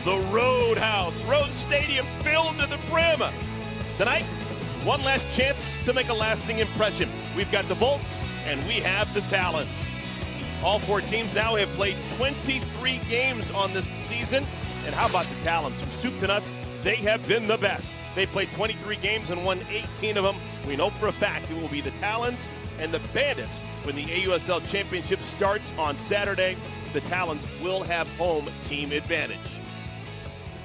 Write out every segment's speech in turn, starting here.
the Rhoads Stadium filled to the brim. Tonight, one last chance to make a lasting impression. We've got the Volts and we have the Talons. All four teams now have played 23 games on this season. And how about the Talons? From soup to nuts, they have been the best. They played 23 games and won 18 of them. We know for a fact it will be the Talons and the Bandits when the AUSL Championship starts on Saturday. The Talons will have home team advantage.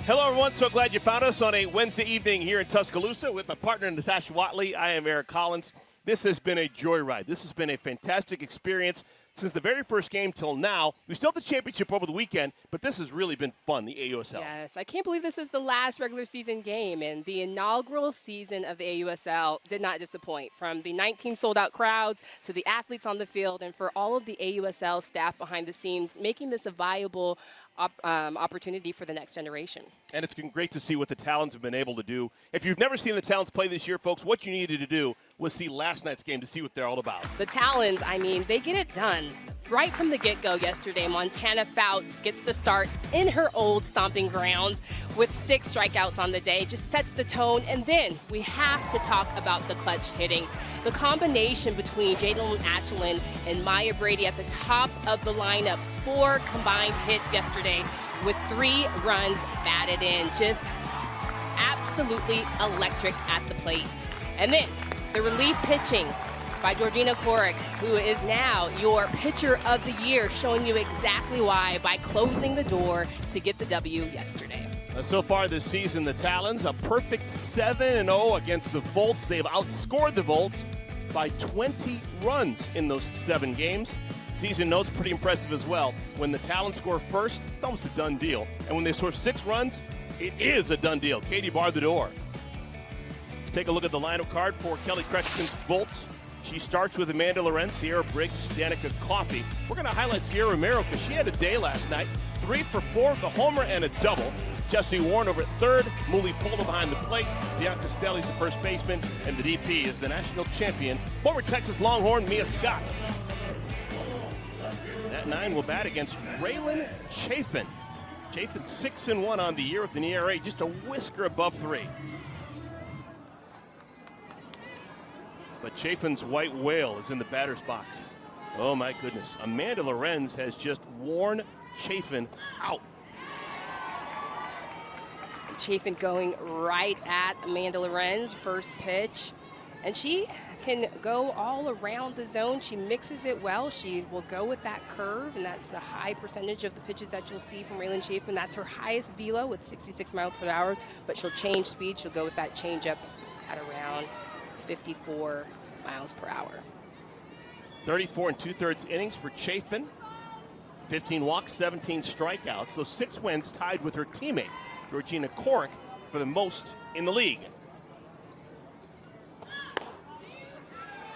Hello, everyone. So glad you found us on a Wednesday evening here in Tuscaloosa with my partner, Natasha Watley. I am Eric Collins. This has been a joyride. This has been a fantastic experience since the very first game till now. We still have the championship over the weekend, but this has really been fun, the AUSL. Yes, I can't believe this is the last regular season game, and the inaugural season of the AUSL did not disappoint. From the 19 sold-out crowds to the athletes on the field, and for all of the AUSL staff behind the scenes, making this a viable opportunity for the next generation. And it's been great to see what the Talons have been able to do. If you've never seen the Talons play this year, folks, what you needed to do was see last night's game to see what they're all about. The Talons, I mean, they get it done. Right from the get-go yesterday, Montana Fouts gets the start in her old stomping grounds with 6 strikeouts on the day. Just sets the tone. And then we have to talk about the clutch hitting. The combination between Jalen Atchelon and Maya Brady at the top of the lineup. 4 combined hits yesterday with 3 runs batted in. Just absolutely electric at the plate. And then the relief pitching by Georgina Korek, who is now your pitcher of the year, showing you exactly why by closing the door to get the W yesterday. So far this season, the Talons, a perfect 7-0 against the Volts. They've outscored the Volts by 20 runs in those 7 games. Season notes pretty impressive as well. When the Talons score first, it's almost a done deal. And when they score 6 runs, it is a done deal. Katie barred the door. Let's take a look at the lineup card for Kelly Creston's Volts. She starts with Amanda Lorenz, Sierra Briggs, Danica Coffey. We're going to highlight Sierra Romero because she had a day last night. 3 for 4, the homer and a double. Jesse Warren over at third. Mulipola behind the plate. Piancastel is the first baseman. And the DP is the national champion, former Texas Longhorn Mia Scott. That 9 will bat against Raylan Chafin. Chafin 6-1 on the year with an ERA just a whisker above 3. But Chafin's white whale is in the batter's box. Oh, my goodness. Amanda Lorenz has just worn Chafin out. Chafin going right at Amanda Lorenz, first pitch. And she can go all around the zone. She mixes it well. She will go with that curve, and that's the high percentage of the pitches that you'll see from Raylan Chafin. That's her highest velo with 66 miles per hour, but she'll change speed. She'll go with that changeup at around 54 miles per hour. 34 2/3 innings for Chafin. 15 walks, 17 strikeouts. Those 6 wins tied with her teammate, Georgina Korek, for the most in the league.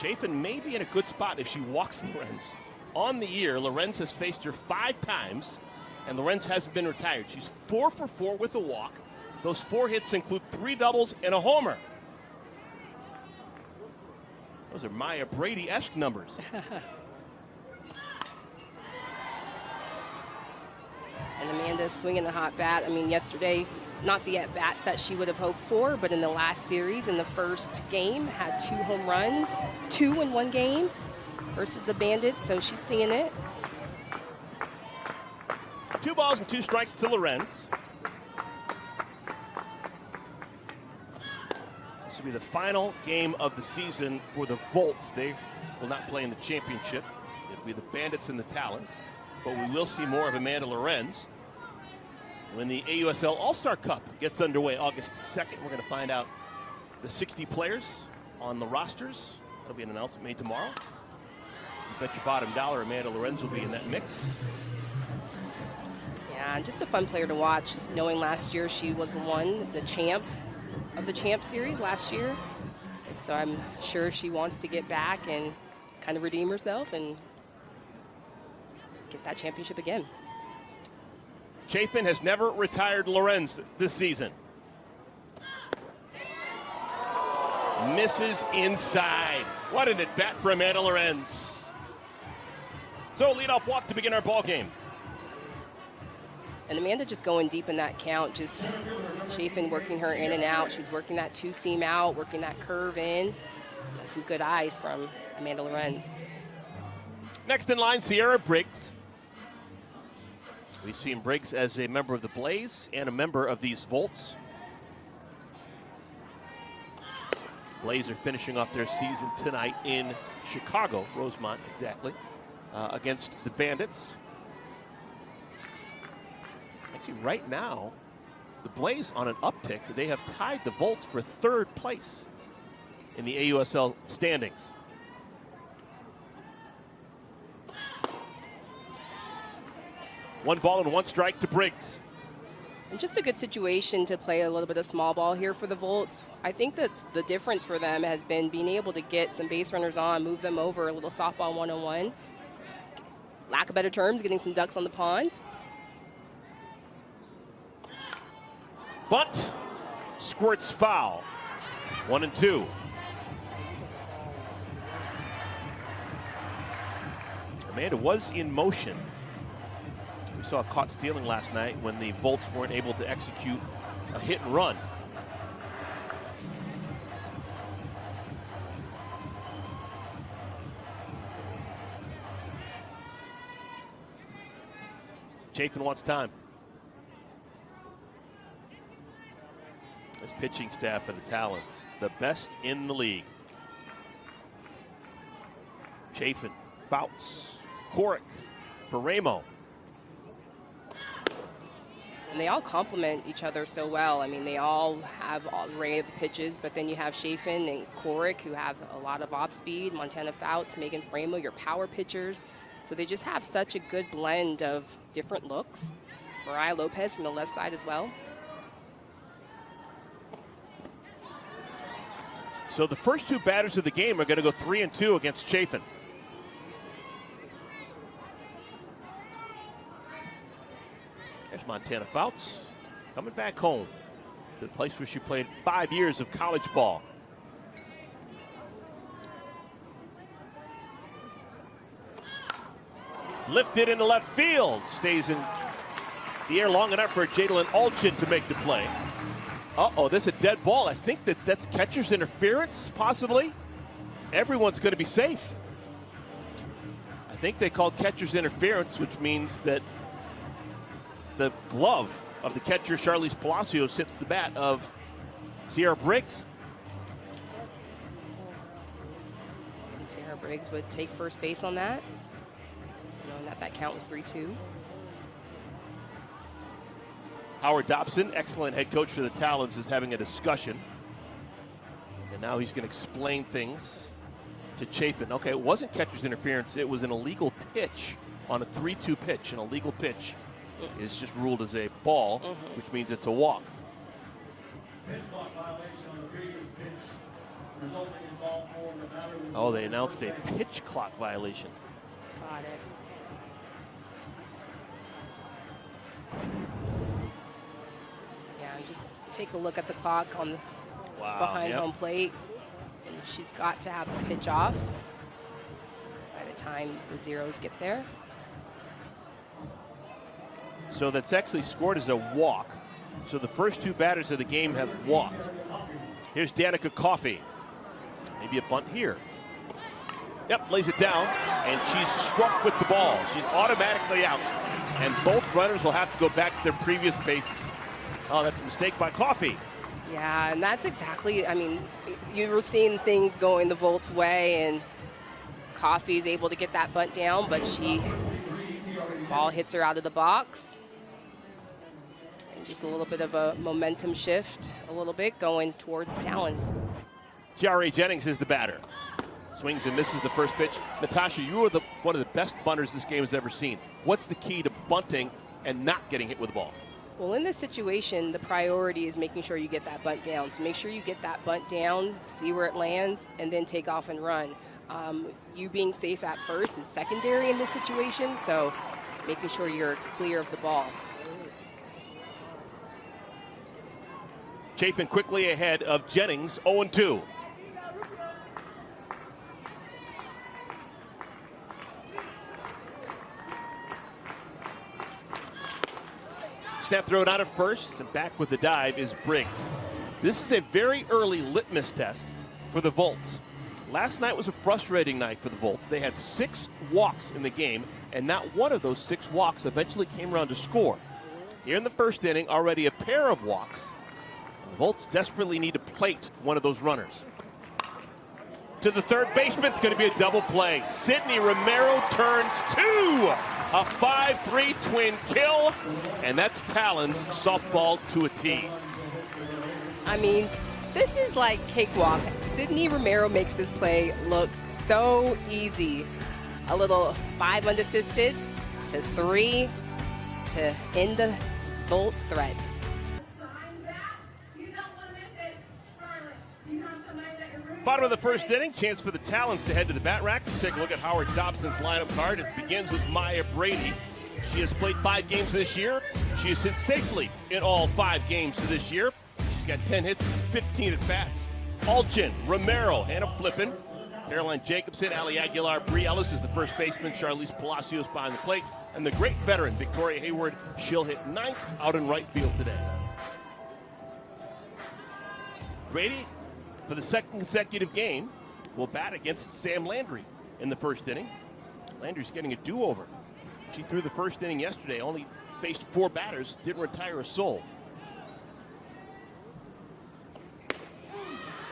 Chafin may be in a good spot if she walks Lorenz. On the year, Lorenz has faced her 5 times, and Lorenz hasn't been retired. She's 4 for 4 with a walk. Those 4 hits include 3 doubles and a homer. Those are Maya Brady-esque numbers. And Amanda swinging the hot bat. I mean, yesterday, not the at-bats that she would have hoped for, but in the last series, in the first game, had 2 home runs, 2 in 1 game versus the Bandits, so she's seeing it. 2 balls and 2 strikes to Lorenz. This will be the final game of the season for the Volts. They will not play in the championship. It'll be the Bandits and the Talons. But we will see more of Amanda Lorenz when the AUSL All-Star Cup gets underway August 2nd. We're going to find out the 60 players on the rosters. That'll be an announcement made tomorrow. You bet your bottom dollar Amanda Lorenz will be in that mix. Yeah, just a fun player to watch, knowing last year she was the champ of the Champ Series last year. And so I'm sure she wants to get back and kind of redeem herself and get that championship again. Chafin has never retired Lorenz this season. Misses inside. What an at-bat for Amanda Lorenz. So leadoff walk to begin our ball game. And Amanda just going deep in that count, just Chafin working her in and out. She's working that two-seam out, working that curve in. That's some good eyes from Amanda Lorenz. Next in line, Sierra Briggs. We've seen Briggs as a member of the Blaze and a member of these Volts. Blaze are finishing off their season tonight in Chicago, Rosemont exactly, against the Bandits. Actually, right now, the Blaze on an uptick. They have tied the Volts for third place in the AUSL standings. One ball and one strike to Briggs. And just a good situation to play a little bit of small ball here for the Volts. I think that the difference for them has been being able to get some base runners on, move them over, a little softball one-on-one. Lack of better terms, getting some ducks on the pond. Bunt squirts foul. 1-2. Amanda was in motion. We saw caught stealing last night when the Volts weren't able to execute a hit and run. Chafin wants time. This pitching staff for the Talons, the best in the league. Chafin, Fouts, Corrick, Romero. And they all complement each other so well. I mean, they all have an array of pitches, but then you have Chafin and Corrick who have a lot of off-speed, Montana Fouts, Megan Framo, your power pitchers. So they just have such a good blend of different looks. Mariah Lopez from the left side as well. So the first two batters of the game are going to go 3-2 against Chafin. There's Montana Fouts coming back home to the place where she played 5 years of college ball. Lifted into left field. Stays in the air long enough for Jadalyn Alchin to make the play. Uh-oh, there's a dead ball. I think that's catcher's interference, possibly. Everyone's going to be safe. I think they called catcher's interference, which means that the glove of the catcher, Charlize Palacios, hits the bat of Sierra Briggs. And Sierra Briggs would take first base on that, knowing that count was 3-2. Howard Dobson, excellent head coach for the Talons, is having a discussion. And now he's going to explain things to Chafin. Okay, it wasn't catcher's interference. It was an illegal pitch on a 3-2 pitch. An illegal pitch is just ruled as a ball, which means it's a walk. Oh, they announced a pitch clock violation. Got it. Yeah, just take a look at the clock on behind home plate. And she's got to have the pitch off by the time the zeros get there. So that's actually scored as a walk. So the first two batters of the game have walked. Here's Danica Coffey. Maybe a bunt here. Yep, lays it down, and she's struck with the ball. She's automatically out, and both runners will have to go back to their previous bases. Oh, that's a mistake by Coffey. Yeah, and that's exactly, I mean, you were seeing things going the Volts way, and Coffey's able to get that bunt down, but ball hits her out of the box. And just a little bit of a momentum shift, a little bit, going towards the Talons. Tiare Jennings is the batter. Swings and misses the first pitch. Natasha, you are one of the best bunters this game has ever seen. What's the key to bunting and not getting hit with the ball? Well, in this situation, the priority is making sure you get that bunt down. So make sure you get that bunt down, see where it lands, and then take off and run. You being safe at first is secondary in this situation, so making sure you're clear of the ball. Chafin quickly ahead of Jennings, 0-2. snap, throw it out at first, and back with the dive is Briggs. This is a very early litmus test for the Volts. Last night was a frustrating night for the Volts. They had 6 walks in the game, and not one of those 6 walks eventually came around to score. Here in the first inning, already a pair of walks. The Volts desperately need to plate one of those runners. To the third baseman, it's going to be a double play. Sidney Romero turns 2. A 5-3 twin kill, and that's Talons softball to a T. I mean, this is like cakewalk. Sidney Romero makes this play look so easy. A little 5 unassisted to 3 to end the Volts threat. Bottom of the first inning, chance for the Talons to head to the bat rack. Let's take a look at Howard Dobson's lineup card. It begins with Maya Brady. She has played 5 games this year. She has hit safely in all 5 games this year. She's got 10 hits, 15 at bats. Alchin, Romero, Hannah Flippin, Caroline Jacobsen, Ali Aguilar, Bree Ellis is the first baseman, Charlize Palacios behind the plate, and the great veteran Victoria Hayward. She'll hit 9th out in right field today. Brady, for the second consecutive game, will bat against Sam Landry in the first inning. Landry's getting a do-over. She threw the first inning yesterday, only faced 4 batters, didn't retire a soul.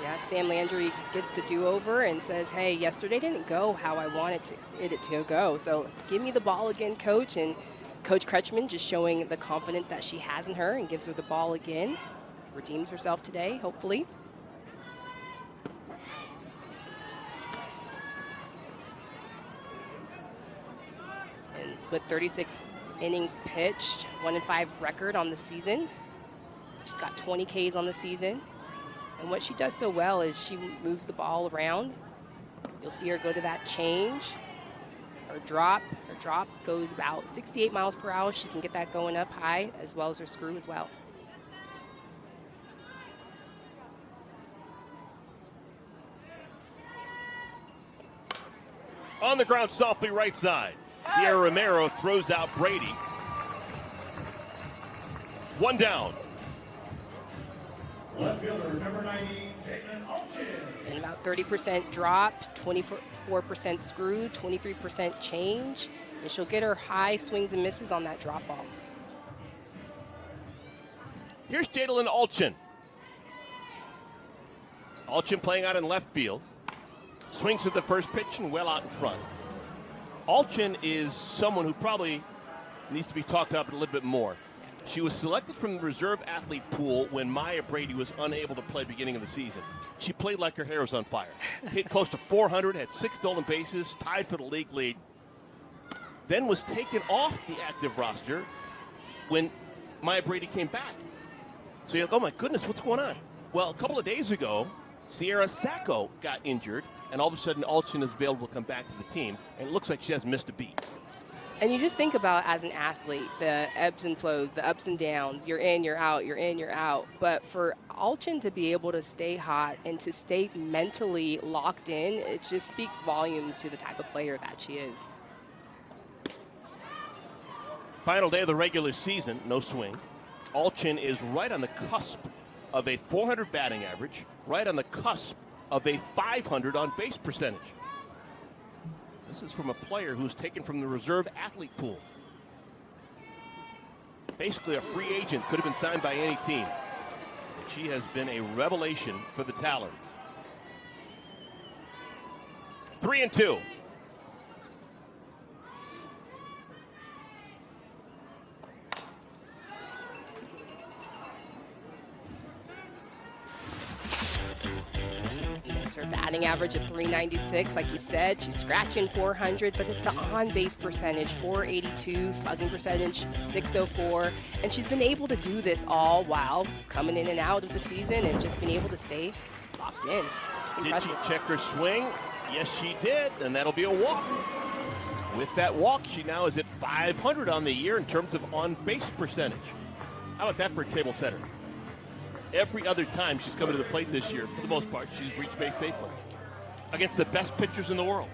Yeah, Sam Landry gets the do-over and says, hey, yesterday didn't go how I wanted it to go. So give me the ball again, coach. And Coach Kretschmann just showing the confidence that she has in her and gives her the ball again. Redeems herself today, hopefully. And with 36 innings pitched, 1-5 record on the season. She's got 20 Ks on the season. And what she does so well is she moves the ball around. You'll see her go to that change. Her drop goes about 68 miles per hour. She can get that going up high, as well as her screw as well. On the ground, softly right side. Sierra Romero throws out Brady. 1 down. Left fielder, number 90, Caitlin Alchin. And about 30% drop, 24% screw, 23% change. And she'll get her high swings and misses on that drop ball. Here's Jadalyn Alchin. Alchin playing out in left field. Swings at the first pitch and well out in front. Alchin is someone who probably needs to be talked up a little bit more. She was selected from the reserve athlete pool when Maya Brady was unable to play beginning of the season. She played like her hair was on fire. Hit close to 400, had 6 stolen bases, tied for the league lead. Then was taken off the active roster when Maya Brady came back. So you're like, oh my goodness, what's going on? Well, a couple of days ago, Sierra Sacco got injured, and all of a sudden Alchin is available to come back to the team, and it looks like she hasn't missed a beat. And you just think about, as an athlete, the ebbs and flows, the ups and downs. You're in, you're out, you're in, you're out. But for Alchin to be able to stay hot and to stay mentally locked in, it just speaks volumes to the type of player that she is. Final day of the regular season, no swing. Alchin is right on the cusp of a 400 batting average, right on the cusp of a 500 on base percentage. This is from a player who's taken from the reserve athlete pool. Basically a free agent, could have been signed by any team. She has been a revelation for the Talons. 3-2. Her batting average at 396, like you said. She's scratching 400, but it's the on-base percentage, 482, slugging percentage, 604. And she's been able to do this all while coming in and out of the season and just been able to stay locked in. It's impressive. Did she check her swing? Yes, she did, and that'll be a walk. With that walk, she now is at 500 on the year in terms of on-base percentage. How about that for a table setter? Every other time she's come to the plate this year, for the most part, she's reached base safely against the best pitchers in the world.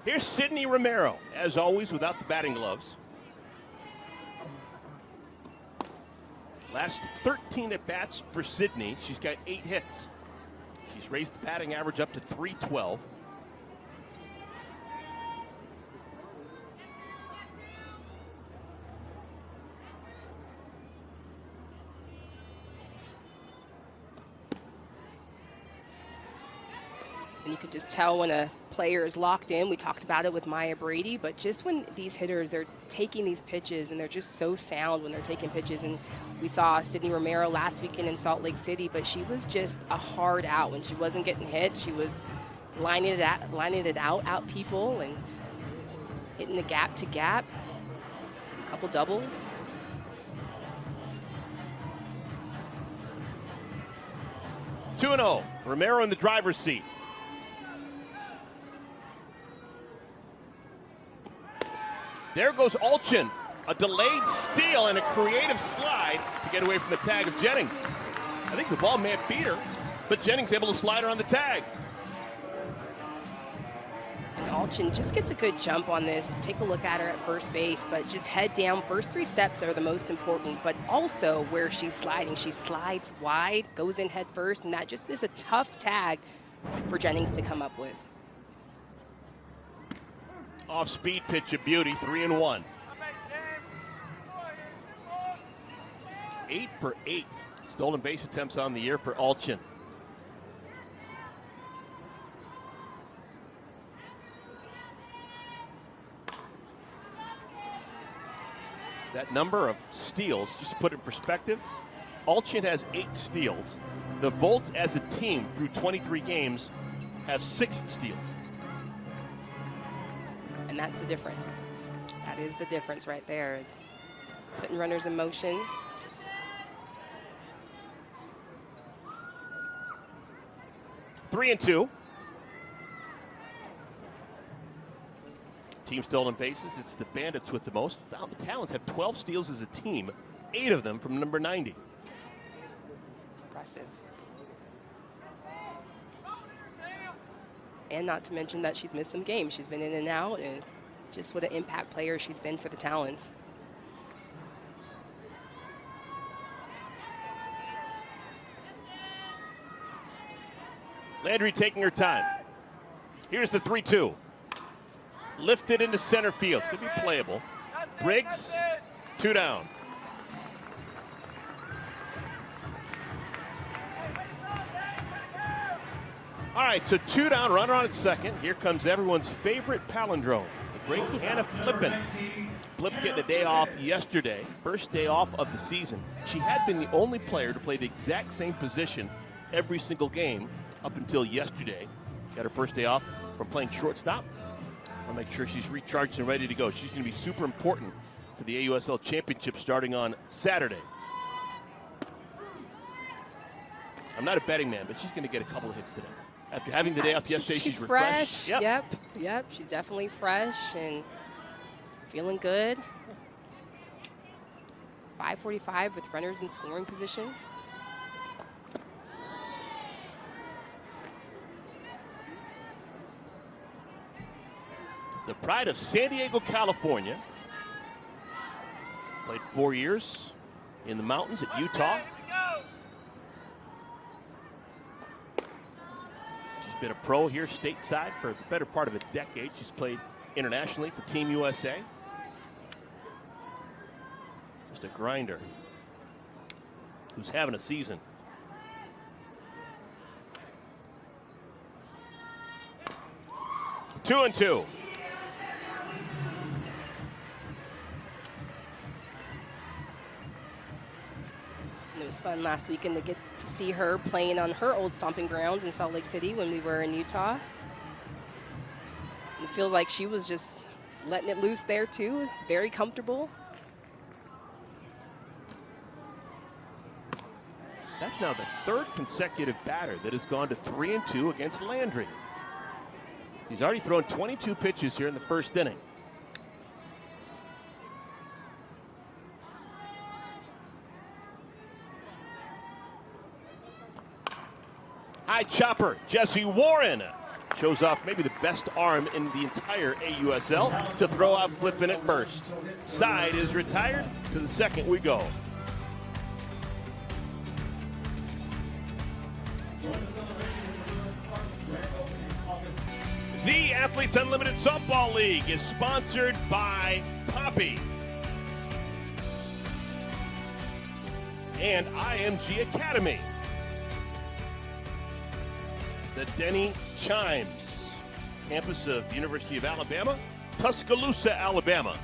Here's Sydney Romero, as always, without the batting gloves. Last 13 at-bats for Sydney. She's got 8 hits. She's raised the batting average up to .312. And you can just tell when a player is locked in. We talked about it with Maya Brady, but just when these hitters, they're taking these pitches and they're just so sound when they're taking pitches. And we saw Sydney Romero last weekend in Salt Lake City, but she was just a hard out. When she wasn't getting hit, she was lining it out people and hitting the gap to gap. A couple doubles. Two 2-0. Romero in the driver's seat. There goes Olchen. A delayed steal and a creative slide to get away from the tag of Jennings. I think the ball may have beat her, but Jennings able to slide her on the tag. And Olchen just gets a good jump on this. Take a look at her at first base, but just head down. First 3 steps are the most important, but also where she's sliding. She slides wide, goes in head first, and that just is a tough tag for Jennings to come up with. Off-speed pitch of beauty, 3-1. 8 for 8 stolen base attempts on the year for Olchen. That number of steals, just to put it in perspective, Olchen has 8 steals. The Volts as a team through 23 games have 6 steals. And that's the difference. That is the difference right there, is putting runners in motion. 3-2. Team stolen bases. It's the Bandits with the most. The Talons have 12 steals as a team, 8 of them from number 90. It's impressive. And not to mention that she's missed some games. She's been in and out, and just what an impact player she's been for the Talons. Landry taking her time. Here's the 3-2. Lifted into center field. It's going to be playable. Briggs, 2 down. All right, so 2 down, runner on at second. Here comes everyone's favorite palindrome, the great Hannah Flippen. Flip getting a day off yesterday, first day off of the season. She had been the only player to play the exact same position every single game up until yesterday. She had her first day off from playing shortstop. I'll make sure she's recharged and ready to go. She's going to be super important for the AUSL Championship starting on Saturday. I'm not a betting man, but she's going to get a couple of hits today. After having the day off yesterday, she's refreshed. Fresh. Yep. She's definitely fresh and feeling good. 5:45 with runners in scoring position. The pride of San Diego, California. Played 4 years in the mountains at Utah. She's been a pro here stateside for the better part of a decade. She's played internationally for Team USA. Just a grinder who's having a season. Two and two. It was fun last weekend to get to see her playing on her old stomping grounds in Salt Lake City when we were in Utah. And it feels like she was just letting it loose there too, very comfortable. That's now the 3rd consecutive batter that has gone to 3-2 against Landry. He's already thrown 22 pitches here in the first inning. High chopper, Jesse Warren Shows off maybe the best arm in the entire AUSL to throw out flipping at first. Side is retired. To the second we go. The Athletes Unlimited Softball League is sponsored by Poppy and IMG Academy. The Denny Chimes, campus of the University of Alabama, Tuscaloosa, Alabama.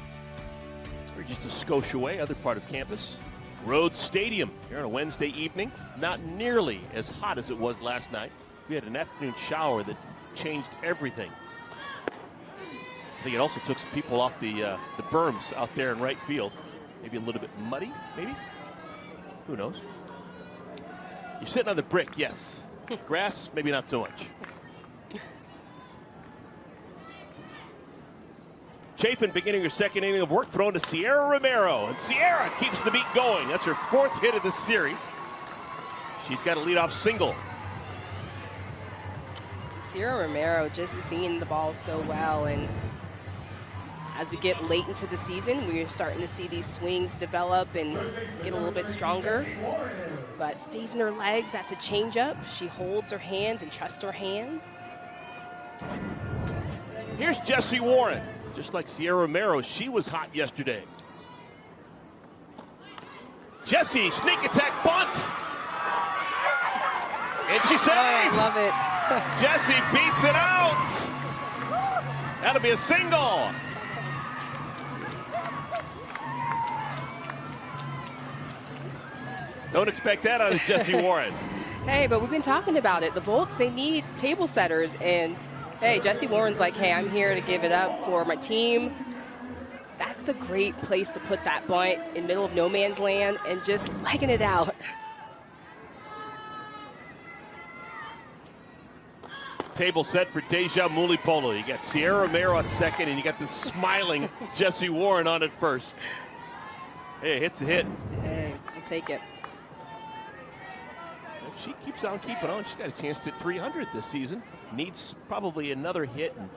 We're just a skosh away, other part of campus. Rhoads Stadium here on a Wednesday evening. Not nearly as hot as it was last night. We had an afternoon shower that changed everything. I think it also took some people off the berms out there in right field. Maybe a little bit muddy, maybe? Who knows? You're sitting on the brick, yes. Grass, maybe not so much. Chafin beginning her second inning of work, thrown to Sierra Romero. And Sierra keeps the beat going. That's her 4th hit of the series. She's got a leadoff single. Sierra Romero just seeing the ball so well, and as we get late into the season, we're starting to see these swings develop and get a little bit stronger. But stays in her legs, that's a changeup. She holds her hands and trusts her hands. Here's Jessie Warren. Just like Sierra Romero, she was hot yesterday. Jessie, sneak attack bunt. And she saves. I love it. Jessie beats it out. That'll be a single. Don't expect that out of Jessie Warren. Hey, but we've been talking about it. The Volts, they need table setters. And, hey, Jessie Warren's like, hey, I'm here to give it up for my team. That's the great place to put that bunt in middle of no man's land and just legging it out. Table set for Deja Mulipola. You got Sierra Romero at second, and you got the smiling Jessie Warren on at first. Hey, hit's a hit. Hey, I'll take it. If she keeps on keeping on, she's got a chance to hit 300 this season. Needs probably another hit. And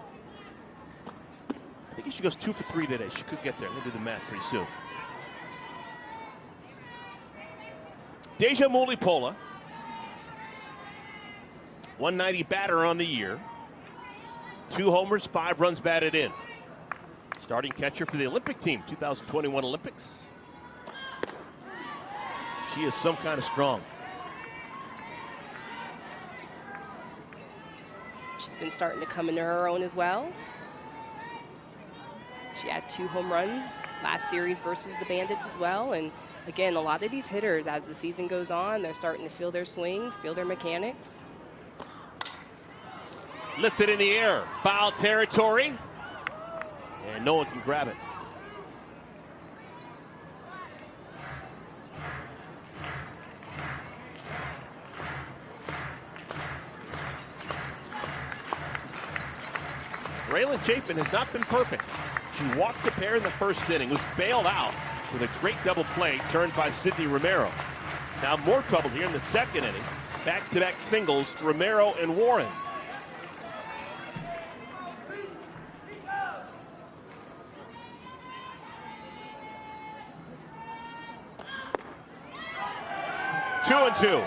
I think if she goes 2 for 3 today, she could get there. We'll do the math pretty soon. Deja Mulipola, 190 batter on the year. 2 homers, 5 runs batted in. Starting catcher for the Olympic team, 2021 Olympics. She is some kind of strong. She's been starting to come into her own as well. She had 2 home runs last series versus the Bandits as well. And again, a lot of these hitters, as the season goes on, they're starting to feel their swings, feel their mechanics. Lifted in the air, foul territory, and no one can grab it. Raylan Chafin has not been perfect. She walked the pair in the first inning, was bailed out with a great double play turned by Sydney Romero. Now more trouble here in the second inning. Back-to-back singles, Romero and Warren. Two and two.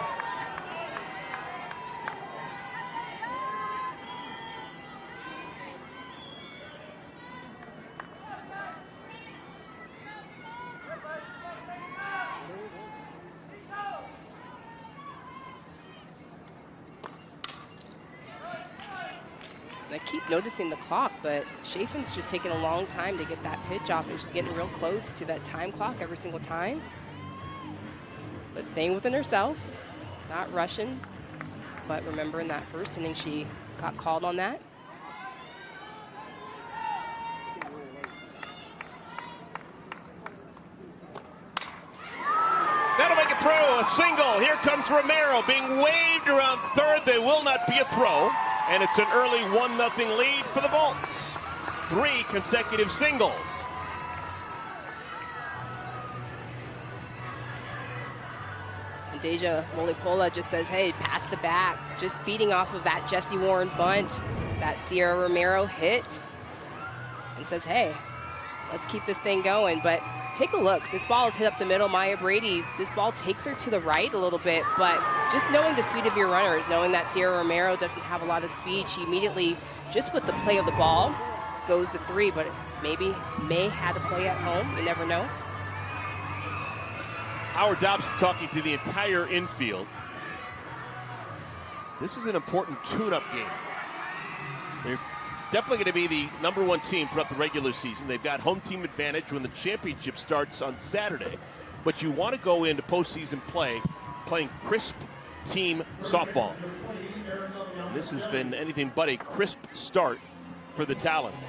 I keep noticing the clock, but Chafin's just taking a long time to get that pitch off, and she's getting real close to that time clock every single time. But staying within herself, not rushing, but remembering that first inning she got called on that. That'll make it through, a single. Here comes Romero being waved around third. There will not be a throw, and it's an early 1-0 lead for the Volts. 3 consecutive singles. And Deja Mulipola just says, hey, pass the bat, just feeding off of that Jessie Warren bunt. that Sierra Romero hit and says, hey, let's keep this thing going. But take a look. This ball is hit up the middle. Maya Brady, this ball takes her to the right a little bit, but just knowing the speed of your runners, knowing that Sierra Romero doesn't have a lot of speed, she immediately, just with the play of the ball, goes to 3, but maybe May had a play at home. You never know. Howard Dobson talking to the entire infield. This is an important tune-up game. They're definitely going to be the #1 team throughout the regular season. They've got home team advantage when the championship starts on Saturday. But you want to go into postseason play playing crisp team softball. And this has been anything but a crisp start for the Talons.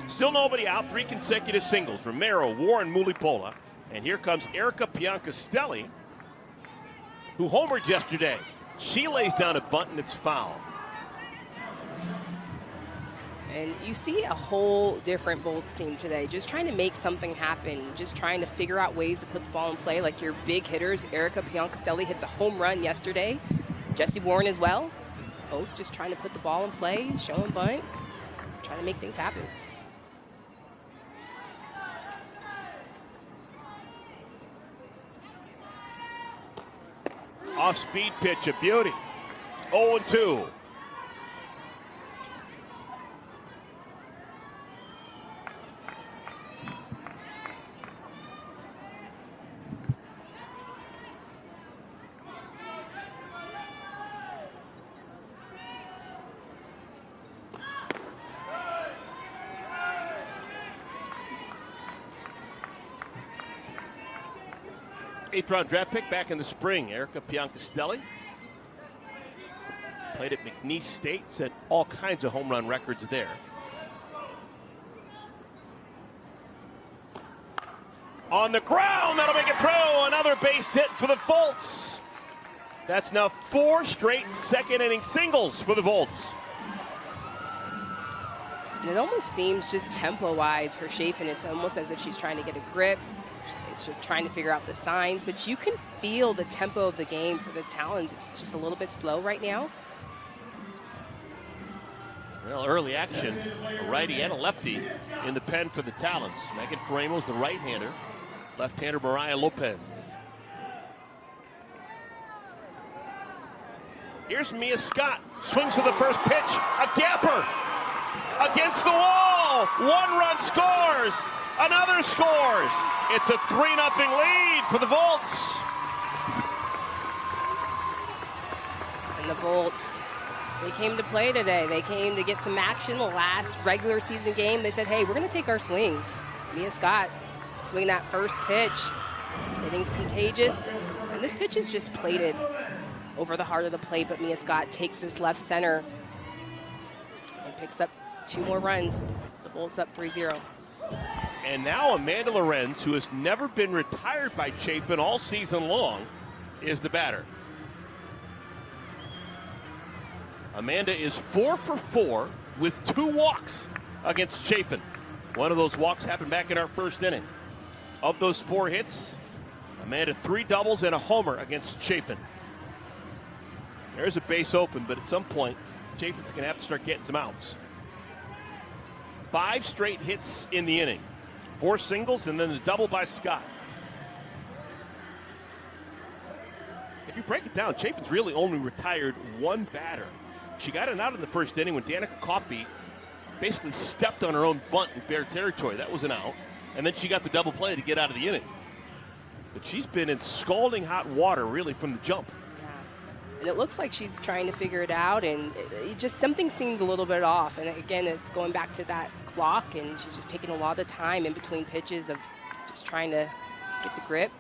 Still nobody out, 3 consecutive singles. Romero, Warren, Mulipola. And here comes Erica Piancastel, who homered yesterday. She lays down a bunt and it's foul. And you see a whole different Volts team today, just trying to make something happen, just trying to figure out ways to put the ball in play. Like your big hitters, Erica Piancastel hits a home run yesterday. Jesse Warren as well. Both just trying to put the ball in play, showing bunt, trying to make things happen. Off-speed pitch, a beauty. 0-2. Eighth-round draft pick back in the spring, Erica Piancastel. Played at McNeese State, set all kinds of home run records there. On the ground, that'll make it through. Another base hit for the Volts. That's now 4 straight second-inning singles for the Volts. It almost seems just tempo-wise for Chafin, it's almost as if she's trying to get a grip. It's just trying to figure out the signs, but you can feel the tempo of the game for the Talons. It's just a little bit slow right now. Well, early action, a righty and a lefty in the pen for the Talons. Megan Faramos, the right-hander. Left-hander Mariah Lopez. Here's Mia Scott. Swings to the first pitch. A gapper. Against the wall. 1 run scores. Another scores. It's a 3-0 lead for the Volts. And the Volts, they came to play today. They came to get some action. The last regular season game, they said, hey, we're going to take our swings. Mia Scott swinging that first pitch. Hitting's contagious. And this pitch is just plated over the heart of the plate, but Mia Scott takes this left center and picks up 2 more runs. The Volts up 3-0. And now Amanda Lorenz, who has never been retired by Chafin all season long, is the batter. Amanda is 4 for 4 with 2 walks against Chafin. One of those walks happened back in our first inning. Of those 4 hits, Amanda 3 doubles and a homer against Chafin. There's a base open, but at some point, Chafin's going to have to start getting some outs. 5 straight hits in the inning. 4 singles and then the double by Scott. If you break it down, Chafin's really only retired 1 batter. She got it out in the first inning when Danica Coffey basically stepped on her own bunt in fair territory. That was an out. And then she got the double play to get out of the inning. But she's been in scalding hot water really from the jump. Yeah. And it looks like she's trying to figure it out, and it just something seems a little bit off. And again, it's going back to that clock, and she's just taking a lot of time in between pitches of just trying to get the grip.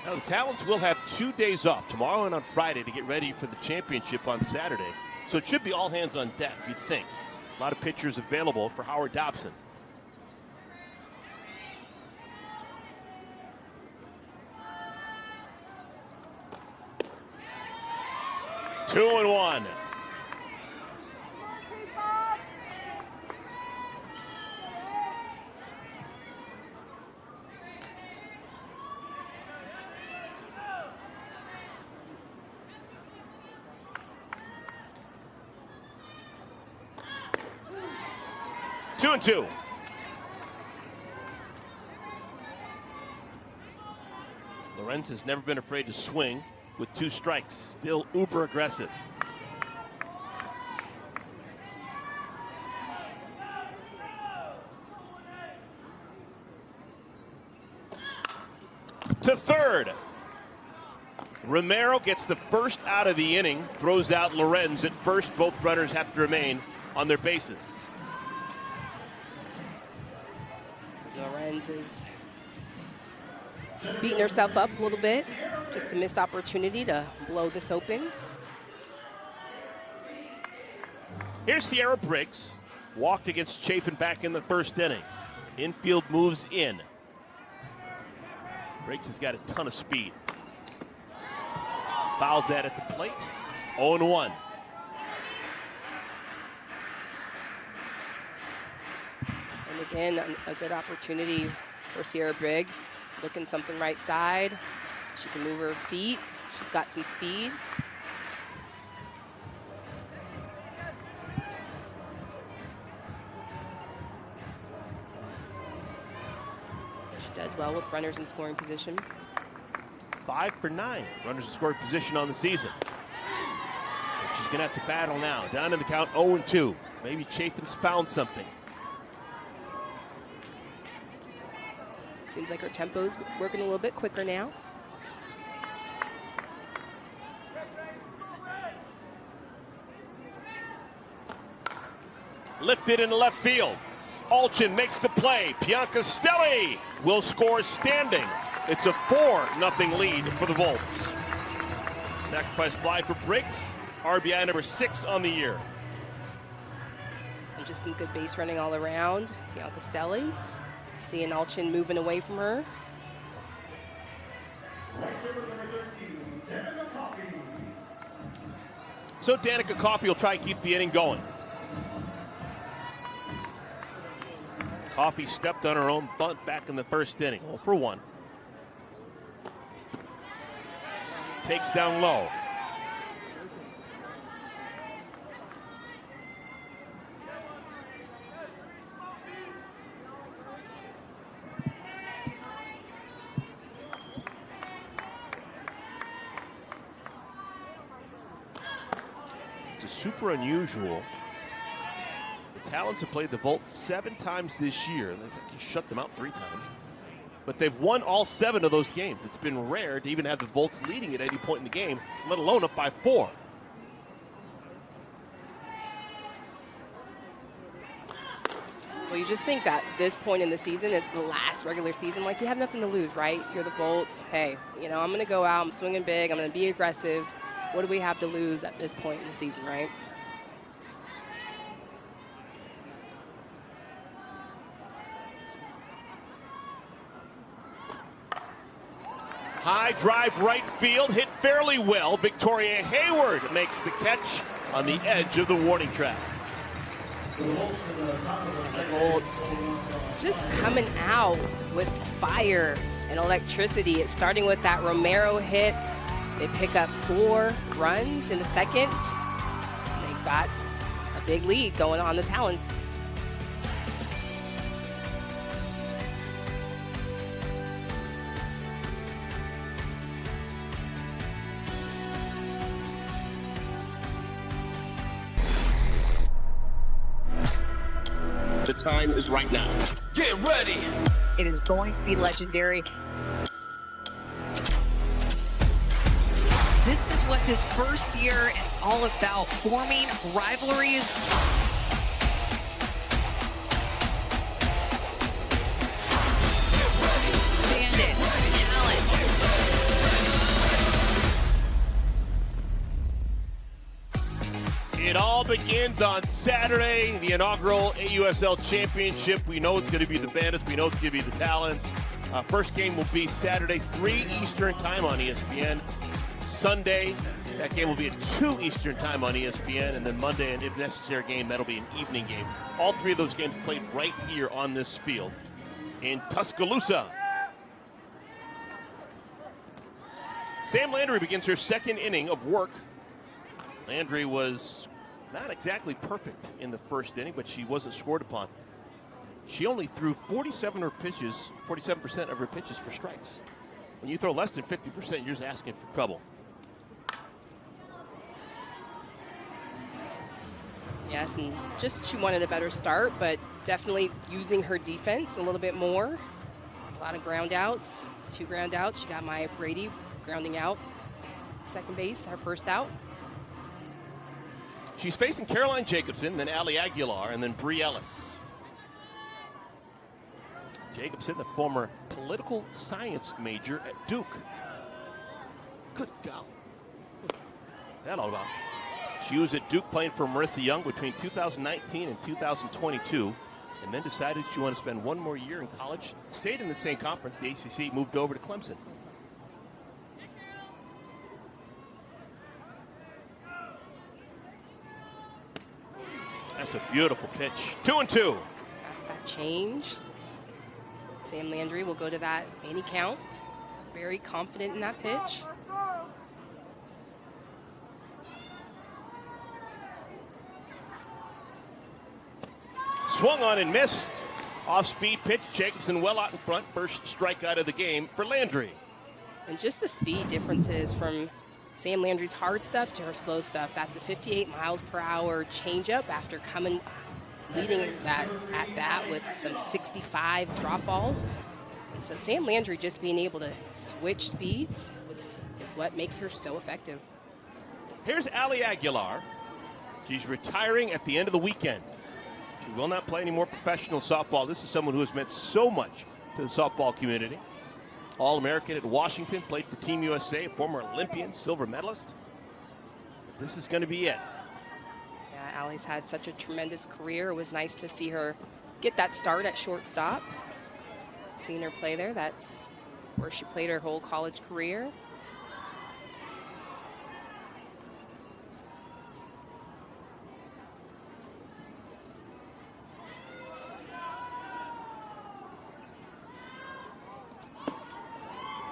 Now, the Talons will have 2 days off, tomorrow and on Friday, to get ready for the championship on Saturday. So it should be all hands on deck, you'd think. A lot of pitchers available for Howard Dobson. Two and 1. 2-2. Lorenz has never been afraid to swing with 2 strikes. Still uber aggressive. To third. Romero gets the first out of the inning, throws out Lorenz at first. Both runners have to remain on their bases. Lorenz is beating herself up a little bit. Just a missed opportunity to blow this open. Here's Sierra Briggs. Walked against Chafin back in the first inning. Infield moves in. Briggs has got a ton of speed. Fouls that at the plate. 0-1. And again, a good opportunity for Sierra Briggs. Looking something right side. She can move her feet. She's got some speed. She does well with runners in scoring position. 5 for 9 runners in scoring position on the season. But she's going to have to battle now. Down in the count, 0-2. Maybe Chafin's found something. Seems like her tempo's working a little bit quicker now. Lifted into left field. Alchin makes the play. Piancastel will score standing. It's a 4-0 lead for the Volts. Sacrifice fly for Briggs. RBI number 6 on the year. And just some good base running all around. Piancastel. Seeing Alchin moving away from her. So Danica Coffey will try and keep the inning going. Coffey stepped on her own bunt back in the first inning. 0 for 1. Takes down low. It's super unusual. The Talons have played the Volts 7 times this year. They've shut them out 3 times. But they've won all 7 of those games. It's been rare to even have the Volts leading at any point in the game, let alone up by 4. Well, you just think that this point in the season, it's the last regular season. Like, you have nothing to lose, right? You're the Volts. Hey, you know, I'm going to go out. I'm swinging big. I'm going to be aggressive. What do we have to lose at this point in the season, right? High drive right field, hit fairly well. Victoria Hayward makes the catch on the edge of the warning track. The Volts just coming out with fire and electricity. It's starting with that Romero hit. They pick up 4 runs in the second. They've got a big lead going on the Talons. The time is right now. Get ready. It is going to be legendary. This is what this first year is all about, forming rivalries. Bandits, Talons. It all begins on Saturday, the inaugural AUSL Championship. We know it's going to be the Bandits. We know it's going to be the Talons. First game will be Saturday, 3 Eastern time on ESPN. Sunday, that game will be at 2 Eastern time on ESPN. And then Monday, an if necessary game, that'll be an evening game. All 3 of those games played right here on this field in Tuscaloosa. Sam Landry begins her 2nd inning of work. Landry was not exactly perfect in the first inning, but she wasn't scored upon. she only threw 47% of her pitches for strikes. When you throw less than 50%, you're just asking for trouble. Yes, and she wanted a better start, but definitely using her defense a little bit more. A lot of ground outs, 2 ground outs. She got Brady grounding out second base, her first out. She's facing Caroline Jacobsen, then Aguilar, and then Ellis. Jacobsen, the former political science major at Duke. Good golly. What's that all about? She was at Duke playing for Marissa Young between 2019 and 2022, and then decided she wanted to spend 1 more year in college. Stayed in the same conference, the ACC, moved over to Clemson. That's a beautiful pitch. 2-2. That's that change. Sam Landry will go to that any count. Very confident in that pitch. Swung on and missed. Off-speed pitch. Jacobsen well out in front. First strikeout of the game for Landry. And just the speed differences from Sam Landry's hard stuff to her slow stuff. That's a 58 miles per hour changeup after leading that at bat with some 65 drop balls. And so Sam Landry just being able to switch speeds is what makes her so effective. Here's Aguilar. She's retiring at the end of the weekend. She will not play any more professional softball. This is someone who has meant so much to the softball community. All-American at Washington, played for Team USA, former Olympian, silver medalist. This is going to be it. Yeah, Allie's had such a tremendous career. It was nice to see her get that start at shortstop. Seeing her play there, that's where she played her whole college career.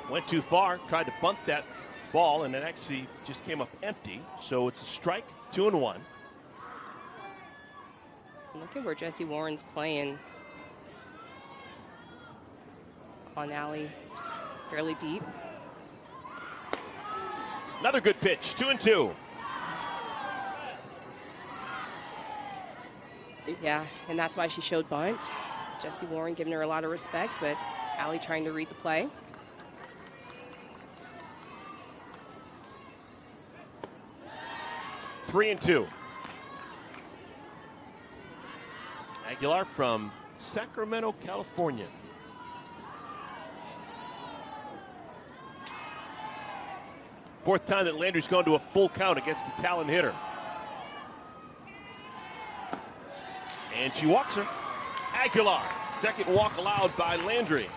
Went too far, tried to bunt that ball, and it actually just came up empty. So it's a strike, 2-1. Look at where Jessie Warren's playing. On Allie, just fairly deep. Another good pitch, 2-2. Yeah, and that's why she showed bunt. Jessie Warren giving her a lot of respect, but Allie trying to read the play. 3-2. Aguilar from Sacramento, California. Fourth time that Landry's gone to a full count against the Talon hitter. And she walks her. Aguilar, second walk allowed by Landry.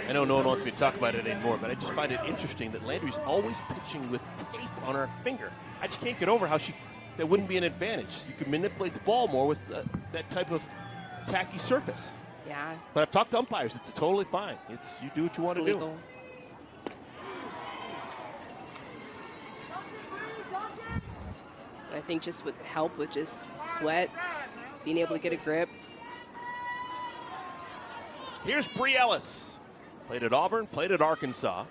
I know no one wants me to talk about it anymore, but I just find it interesting that Landry's always pitching with tape on her finger. I just can't get over how that wouldn't be an advantage. You could manipulate the ball more with that type of tacky surface. Yeah. But I've talked to umpires. It's totally fine. You do what you want to do. I think just with help with just sweat, being able to get a grip. Here's Ellis. Played at Auburn, played at Arkansas.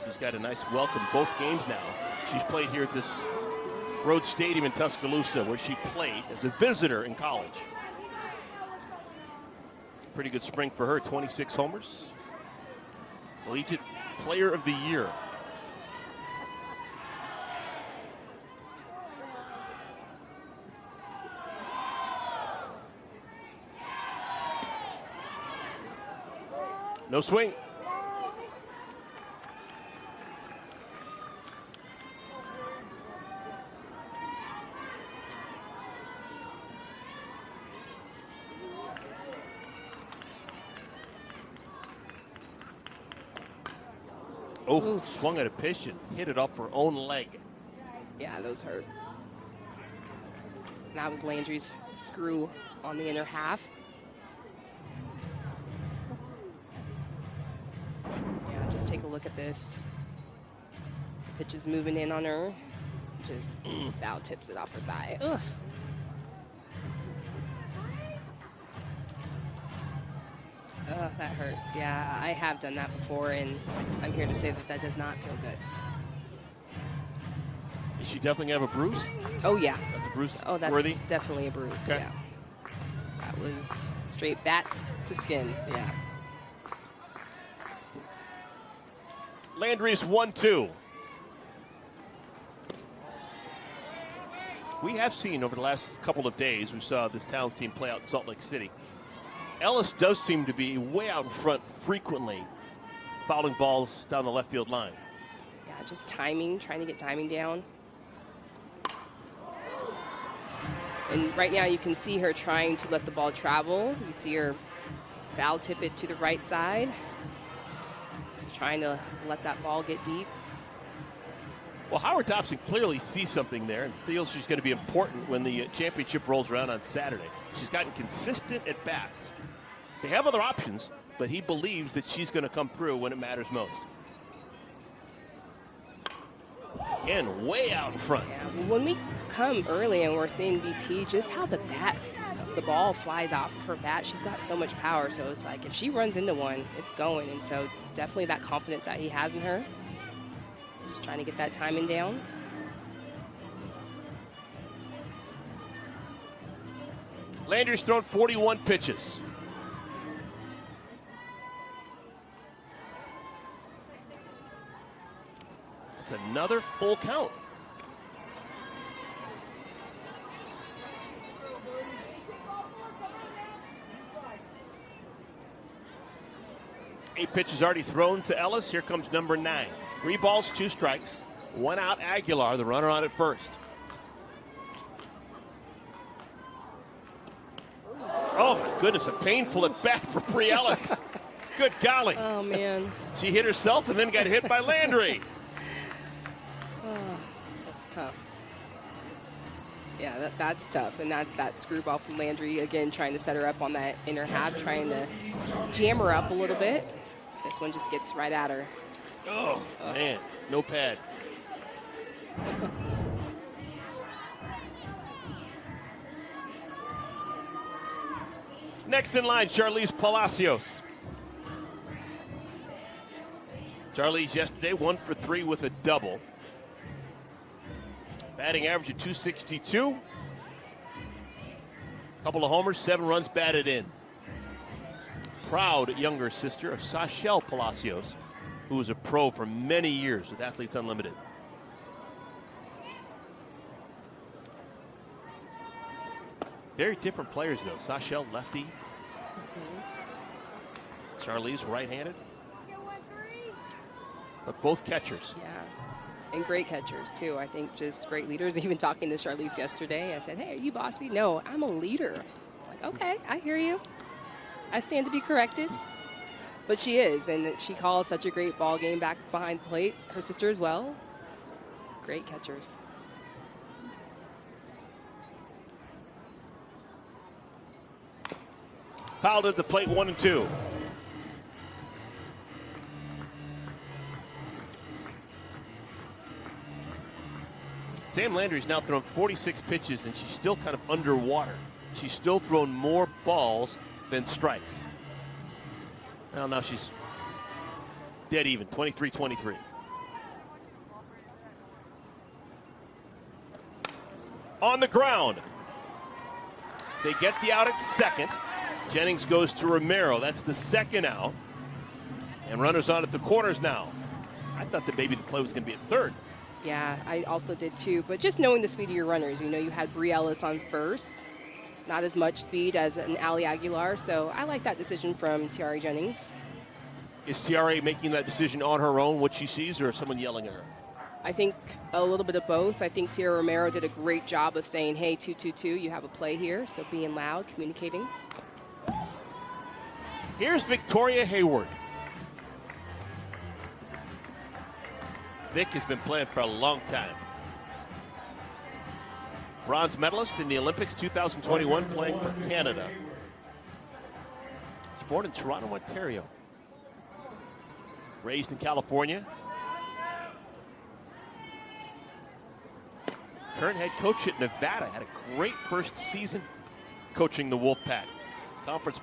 She's got a nice welcome both games now. She's played here at this Rhoads Stadium in Tuscaloosa, where she played as a visitor in college. Pretty good spring for her, 26 homers. Collegiate Player of the Year. No swing. Oh, oof. Swung at a pitch and hit it off her own leg. Yeah, those hurt. That was Landry's screw on the inner half. Yeah, just take a look at this. Pitch is moving in on her. Just foul tips it off her thigh. Ugh. Oh, that hurts. Yeah, I have done that before, and I'm here to say that that does not feel good. Is she definitely have a bruise? Oh, yeah. That's a bruise. Oh, that's worthy? definitely a bruise. Okay. Yeah. That was straight bat to skin. Yeah. Landry's 1-2. We have seen over the last couple of days, we saw this Talons team play out in Salt Lake City. Ellis does seem to be way out in front frequently, fouling balls down the left field line. Yeah, just timing, trying to get timing down. And right now you can see her trying to let the ball travel. You see her foul tip it to the right side. Just trying to let that ball get deep. Well, Howard Dobson clearly sees something there and feels she's going to be important when the championship rolls around on Saturday. She's gotten consistent at bats. They have other options, but he believes that she's going to come through when it matters most. Again, way out in front. Yeah, when we come early and we're seeing BP, just how the ball flies off of her bat, she's got so much power. So it's like if she runs into one, it's going. And so definitely that confidence that he has in her. Just trying to get that timing down. Landry's thrown 41 pitches. It's another full count. Eight pitches already thrown to Ellis. Here comes number 9. 3 balls, 2 strikes. 1 out, Aguilar, the runner on at first. Oh, my goodness, a painful at bat for Bree Ellis. Good golly. Oh, man. She hit herself and then got hit by Landry. Oh, that's tough. Yeah, that's tough. And that's that screwball from Landry, again, trying to set her up on that inner half, trying to jam her up a little bit. This one just gets right at her. Oh, man, no pad. Next in line, Charlize Palacios. Charlize yesterday 1 for 3 with a double. Batting average of .262. Couple of homers, 7 runs batted in. Proud younger sister of Sachelle Palacios, who was a pro for many years with Athletes Unlimited. Very different players, though. Sachelle, lefty. Charlize, right-handed. But both catchers. Yeah, and great catchers, too. I think just great leaders. Even talking to Charlize yesterday, I said, hey, are you bossy? No, I'm a leader. I'm like, okay, I hear you. I stand to be corrected. But she is, and she calls such a great ball game back behind the plate. Her sister as well. Great catchers. Fouled at the plate, 1-2. Sam Landry's now thrown 46 pitches, and she's still kind of underwater. She's still thrown more balls than strikes. Well, now she's dead even, 23-23. On the ground. They get the out at second. Jennings goes to Romero. That's the second out. And runners on at the corners now. I thought that maybe the play was going to be at third. Yeah, I also did too. But just knowing the speed of your runners, you know, you had Bree Ellis on first. Not as much speed as an Ali Aguilar. So I like that decision from Tiare Jennings. Is Tiare making that decision on her own, what she sees, or is someone yelling at her? I think a little bit of both. I think Sierra Romero did a great job of saying, hey, 2-2-2, you have a play here. So being loud, communicating. Here's Victoria Hayward. Vic has been playing for a long time. Bronze medalist in the Olympics 2021, playing for Canada. She's born in Toronto, Ontario. Raised in California. current head coach at Nevada, had a great first season coaching the Wolfpack. Conference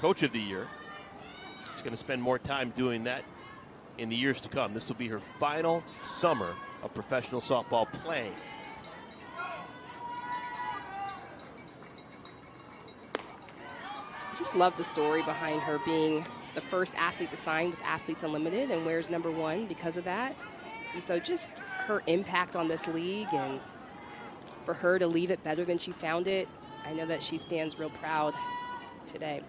Coach of the Year. She's going to spend more time doing that in the years to come. This will be her final summer of professional softball playing. I just love the story behind her being the first athlete to sign with Athletes Unlimited and wears #1 because of that. And so just her impact on this league, and for her to leave it better than she found it, I know that she stands real proud today.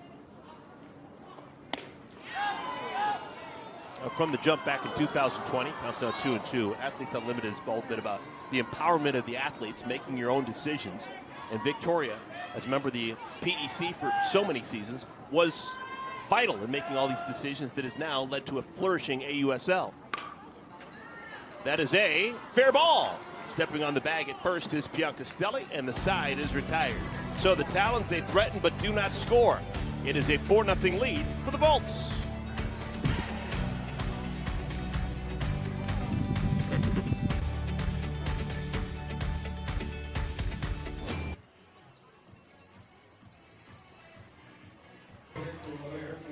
From the jump back in 2020, counts now 2-2. Athletes Unlimited has both been about the empowerment of the athletes, making your own decisions. And Victoria, as a member of the PEC for so many seasons, was vital in making all these decisions that has now led to a flourishing AUSL. That is a fair ball. Stepping on the bag at first is Piancastel, and the side is retired. So the Talons, they threaten but do not score. It is a 4-0 lead for the Bolts.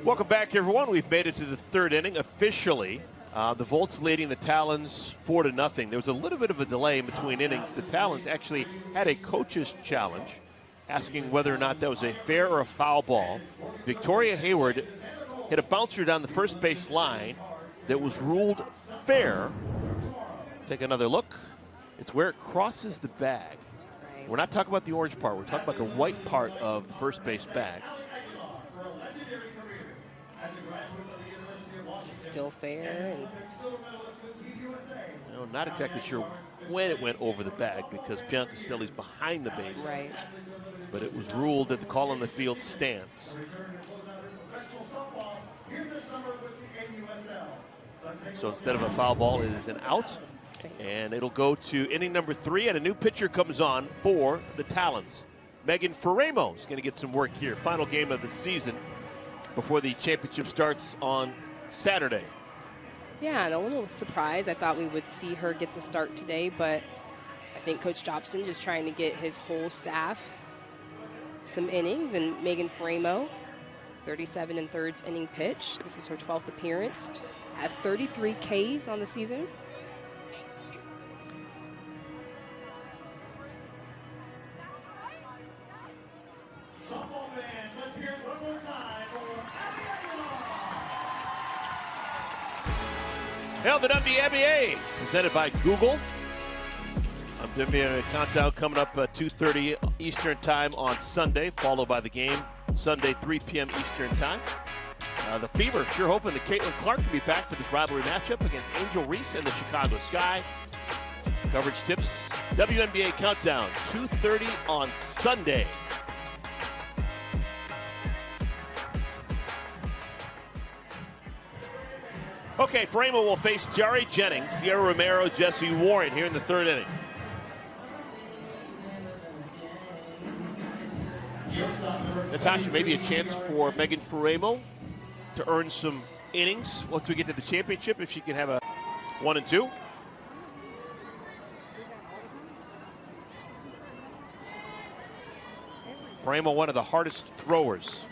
Welcome back, everyone. We've made it to the third inning officially. The Volts leading the Talons 4-0. There was a little bit of a delay in between innings. The Talons actually had a coach's challenge asking whether or not that was a fair or a foul ball. Victoria Hayward hit a bouncer down the first base line that was ruled fair. Take another look. It's where it crosses the bag. We're not talking about the orange part. We're talking about the white part of the first base bag. Still fair. And not exactly sure when it went over the bag because Piancastelli's behind the base. Right. But it was ruled that the call on the field stands. So instead of a foul ball, it is an out. And it'll go to inning number 3, and a new pitcher comes on for the Talons. Megan Ferramo is going to get some work here. Final game of the season before the championship starts on Saturday. Yeah, and a little surprised. I thought we would see her get the start today, but I think Coach Jacobsen just trying to get his whole staff some innings. And Megan Ferramo, 37 3/3 inning pitch. This is her 12th appearance. Has 33 Ks on the season. Held at WNBA, presented by Google. WNBA countdown coming up at 2:30 Eastern time on Sunday, followed by the game Sunday 3 p.m. Eastern time. The Fever sure hoping that Caitlin Clark can be back for this rivalry matchup against Angel Reese and the Chicago Sky. Coverage tips, WNBA countdown, 2:30 on Sunday. Okay, Ferramo will face Jari Jennings, Sierra Romero, Jesse Warren here in the third inning. Natasha, maybe a chance for Megan Ferramo to earn some innings once we get to the championship, if she can have a 1 and 2. Ferramo, one of the hardest throwers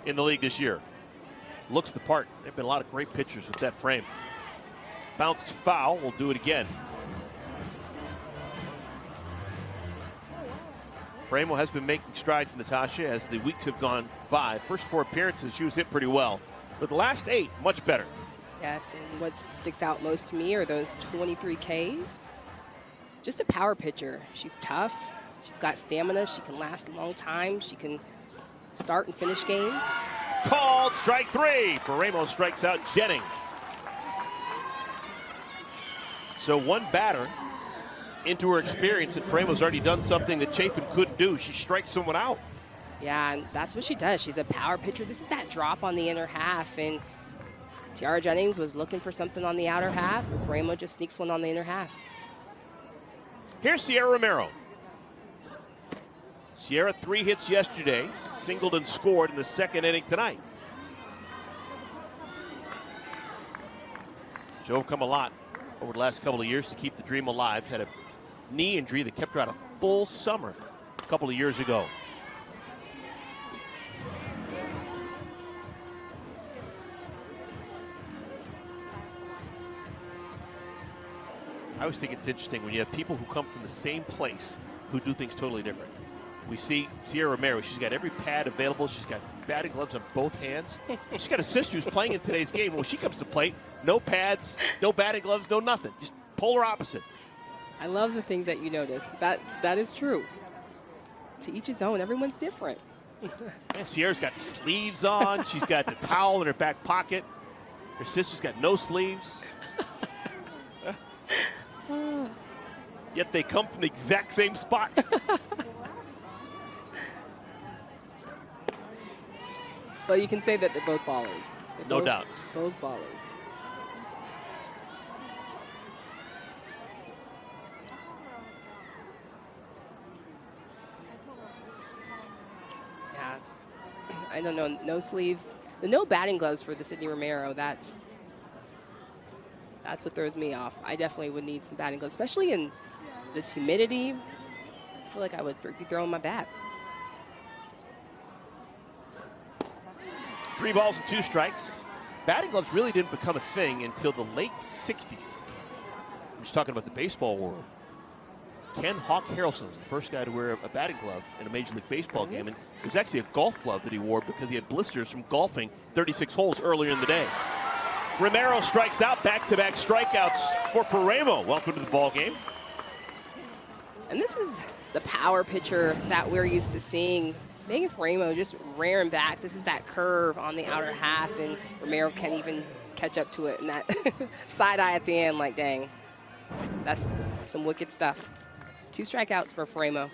in the league this year. Looks the part. There have been a lot of great pitchers with that frame. Bounced foul. We'll do it again. Ferramo has been making strides, Natasha, as the weeks have gone by. First 4 appearances, she was hit pretty well. But the last 8, much better. Yes, and what sticks out most to me are those 23 Ks. Just a power pitcher. She's tough. She's got stamina. She can last a long time. She can start and finish games. Called strike 3. Ferramo strikes out Jennings. So one batter into her experience, and Ferramo's already done something that Chafin couldn't do. She strikes someone out. Yeah, and that's what she does. She's a power pitcher. This is that drop on the inner half, and Tiara Jennings was looking for something on the outer half. Ferramo just sneaks one on the inner half. Here's Sierra Romero. Sierra 3 hits yesterday, singled and scored in the second inning tonight. She's overcome a lot over the last couple of years to keep the dream alive. Had a knee injury that kept her out a full summer a couple of years ago. I always think it's interesting when you have people who come from the same place who do things totally different. We see Sierra Romero. She's got every pad available. She's got batting gloves on both hands. She's got a sister who's playing in today's game. When she comes to plate, no pads, no batting gloves, no nothing. Just polar opposite. I love the things that you notice. That is true. To each his own. Everyone's different. Yeah, Sierra's got sleeves on. She's got the towel in her back pocket. Her sister's got no sleeves. Yet they come from the exact same spot. Well, you can say that they're both ballers. No doubt. Both ballers. Yeah. I don't know. No sleeves. The no batting gloves for the Sydney Romero. That's what throws me off. I definitely would need some batting gloves, especially in this humidity. I feel like I would be throwing my bat. 3 balls and 2 strikes. Batting gloves really didn't become a thing until the late 60s. I'm just talking about the baseball world. Ken Hawk Harrelson was the first guy to wear a batting glove in a Major League Baseball game. And it was actually a golf glove that he wore because he had blisters from golfing 36 holes earlier in the day. Romero strikes out, back-to-back strikeouts for Ramo. Welcome to the ball game. And this is the power pitcher that we're used to seeing. Megan Ramo just rearing back. This is that curve on the outer half, and Romero can't even catch up to it. And that side eye at the end, like, dang, that's some wicked stuff. 2 strikeouts for Ramo.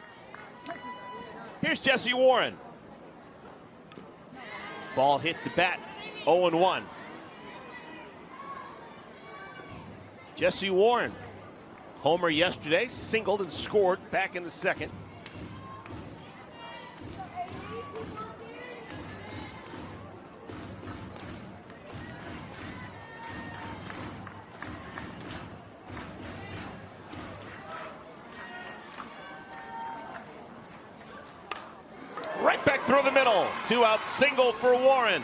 Here's Jesse Warren. Ball hit the bat, 0-1. Jesse Warren, homer yesterday, singled and scored back in the second. Right back through the middle. 2-out single for Warren.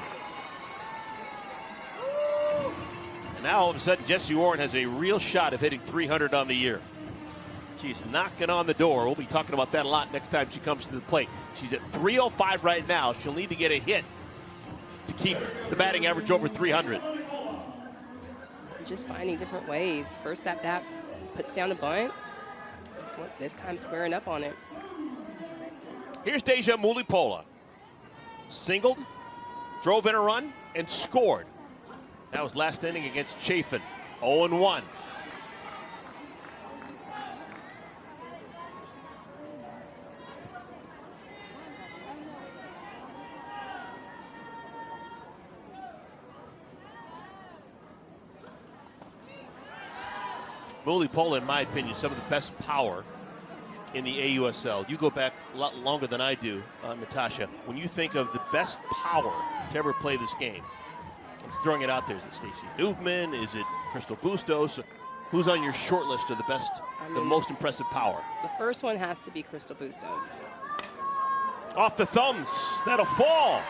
And now all of a sudden Jesse Warren has a real shot of hitting 300 on the year. She's knocking on the door. We'll be talking about that a lot next time she comes to the plate. She's at 305 right now. She'll need to get a hit to keep the batting average over 300. Just finding different ways. First at bat, puts down a bunt. This time squaring up on it. Here's Deja Mulipola. Singled, drove in a run, and scored. That was last inning against Chafin. 0-1. Mulipola, in my opinion, some of the best power in the AUSL. You go back a lot longer than I do, Natasha. When you think of the best power to ever play this game, I'm just throwing it out there. Is it Stacey Newman? Is it Crystal Bustos? Who's on your short list of the best, the most impressive power? The first one has to be Crystal Bustos. Off the thumbs. That'll fall.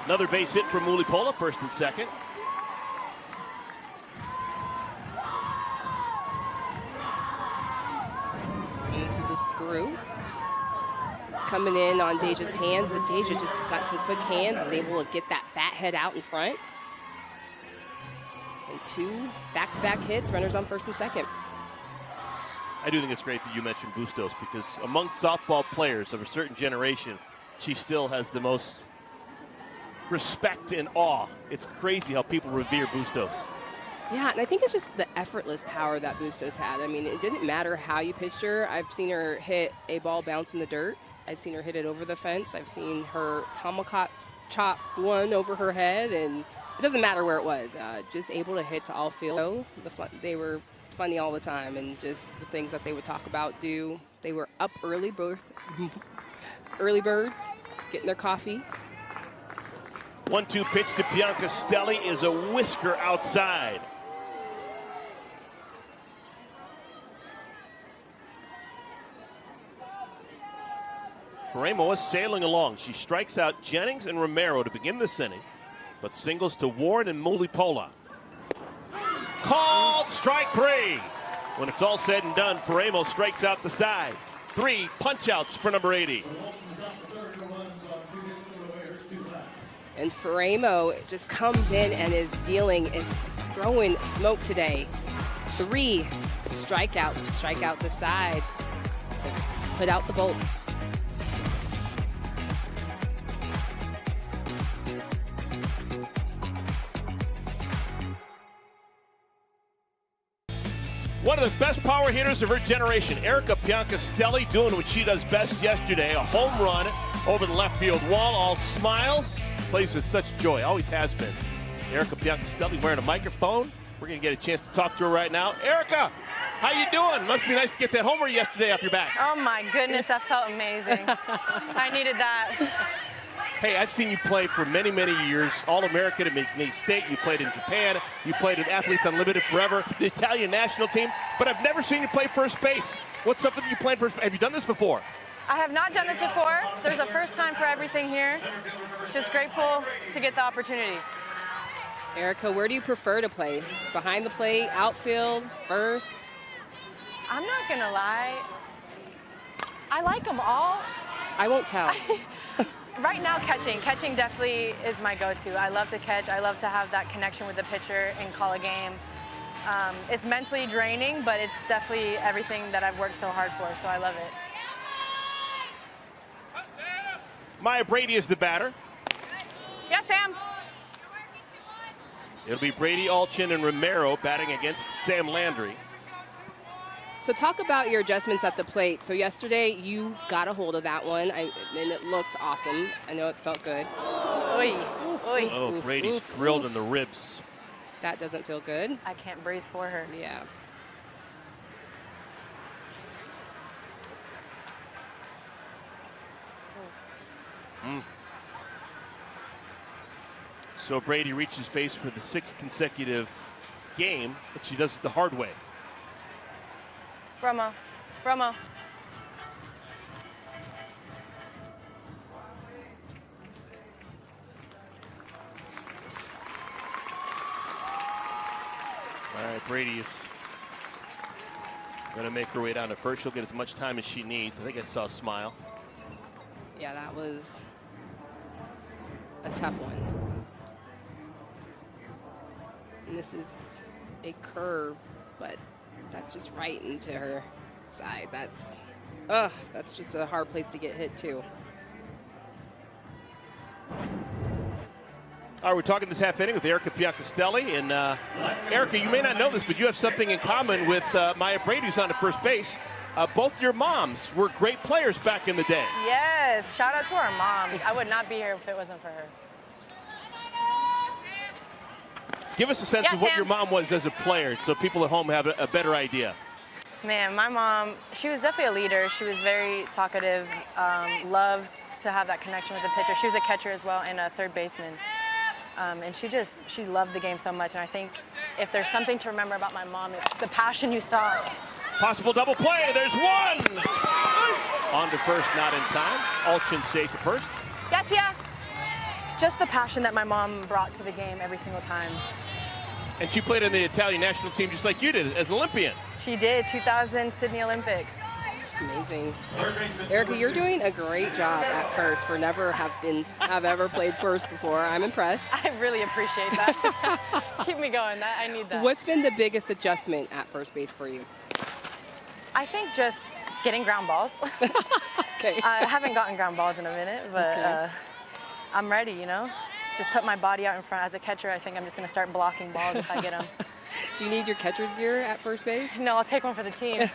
Another base hit from Mulipola, first and second. This is a screw coming in on Deja's hands, but Deja just got some quick hands. Is able to get that bat head out in front. And 2 back-to-back hits, runners on first and second. I do think it's great that you mentioned Bustos because among softball players of a certain generation, she still has the most respect and awe. It's crazy how people revere Bustos. Yeah, and I think it's just the effortless power that Bustos had. I mean, it didn't matter how you pitched her. I've seen her hit a ball bounce in the dirt. I've seen her hit it over the fence. I've seen her tomahawk chop one over her head, and it doesn't matter where it was. Just able to hit to all field. They were funny all the time, and just the things that they would talk about, do. They were up early, both early birds, getting their coffee. 1-2 pitch to Piancastel is a whisker outside. Romero is sailing along. She strikes out Jennings and Romero to begin this inning, but singles to Ward and Mulipola. Called strike 3. When it's all said and done, Romero strikes out the side. 3 punch-outs for number 80. And Romero just comes in and is throwing smoke today. 3 strikeouts to strike out the side to put out the bolts. One of the best power hitters of her generation, Piancastel, doing what she does best yesterday. A home run over the left field wall. All smiles. Plays with such joy. Always has been. Piancastel wearing a microphone. We're going to get a chance to talk to her right now. Erica, how you doing? Must be nice to get that homer yesterday off your back. Oh my goodness, that felt amazing. I needed that. Hey, I've seen you play for many, many years. All-American at McNeese State. You played in Japan. You played at Athletes Unlimited forever, the Italian national team. But I've never seen you play first base. What's up with you playing first base? Have you done this before? I have not done this before. There's a first time for everything here. Just grateful to get the opportunity. Erica, where do you prefer to play? Behind the plate, outfield, first? I'm not gonna lie. I like them all. I won't tell. Right now, catching. Catching definitely is my go-to. I love to catch. I love to have that connection with the pitcher and call a game. It's mentally draining, but it's definitely everything that I've worked so hard for, so I love it. Maya Brady is the batter. Yes, Sam. It'll be Brady, Alchin, and Romero batting against Sam Landry. So talk about your adjustments at the plate. So yesterday you got a hold of that one, and it looked awesome. I know it felt good. Oy. Oy. Oh, Brady's grilled in the ribs. That doesn't feel good. I can't breathe for her. Yeah. So Brady reaches base for the 6th consecutive game, but she does it the hard way. Romo. Romo. All right, Brady is going to make her way down to first. She'll get as much time as she needs. I think I saw a smile. Yeah, that was a tough one. And this is a curve, but that's just right into her side. That's just a hard place to get hit too. All right, we're talking this half inning with Erica Piancastel. And Erica, you may not know this, but you have something in common with Maya Brady, who's on the first base. Both your moms were great players back in the day. Yes, shout out to our moms. I would not be here if it wasn't for her. Give us a sense of what your mom was as a player so people at home have a better idea. Man, my mom, she was definitely a leader. She was very talkative, loved to have that connection with the pitcher. She was a catcher as well and a third baseman. And she loved the game so much. And I think if there's something to remember about my mom, it's the passion you saw. Possible double play, there's one! On to first, not in time. Alchin safe at first. Yes, yeah. Just the passion that my mom brought to the game every single time. And she played in the Italian national team just like you did as an Olympian. She did, 2000 Sydney Olympics. It's amazing. Erica, you're doing a great job at first for never have ever played first before. I'm impressed. I really appreciate that. Keep me going. I need that. What's been the biggest adjustment at first base for you? I think just getting ground balls. Okay. I haven't gotten ground balls in a minute, but okay. I'm ready, you know? Just put my body out in front. As a catcher, I think I'm just going to start blocking balls if I get them. Do you need your catcher's gear at first base? No, I'll take one for the team.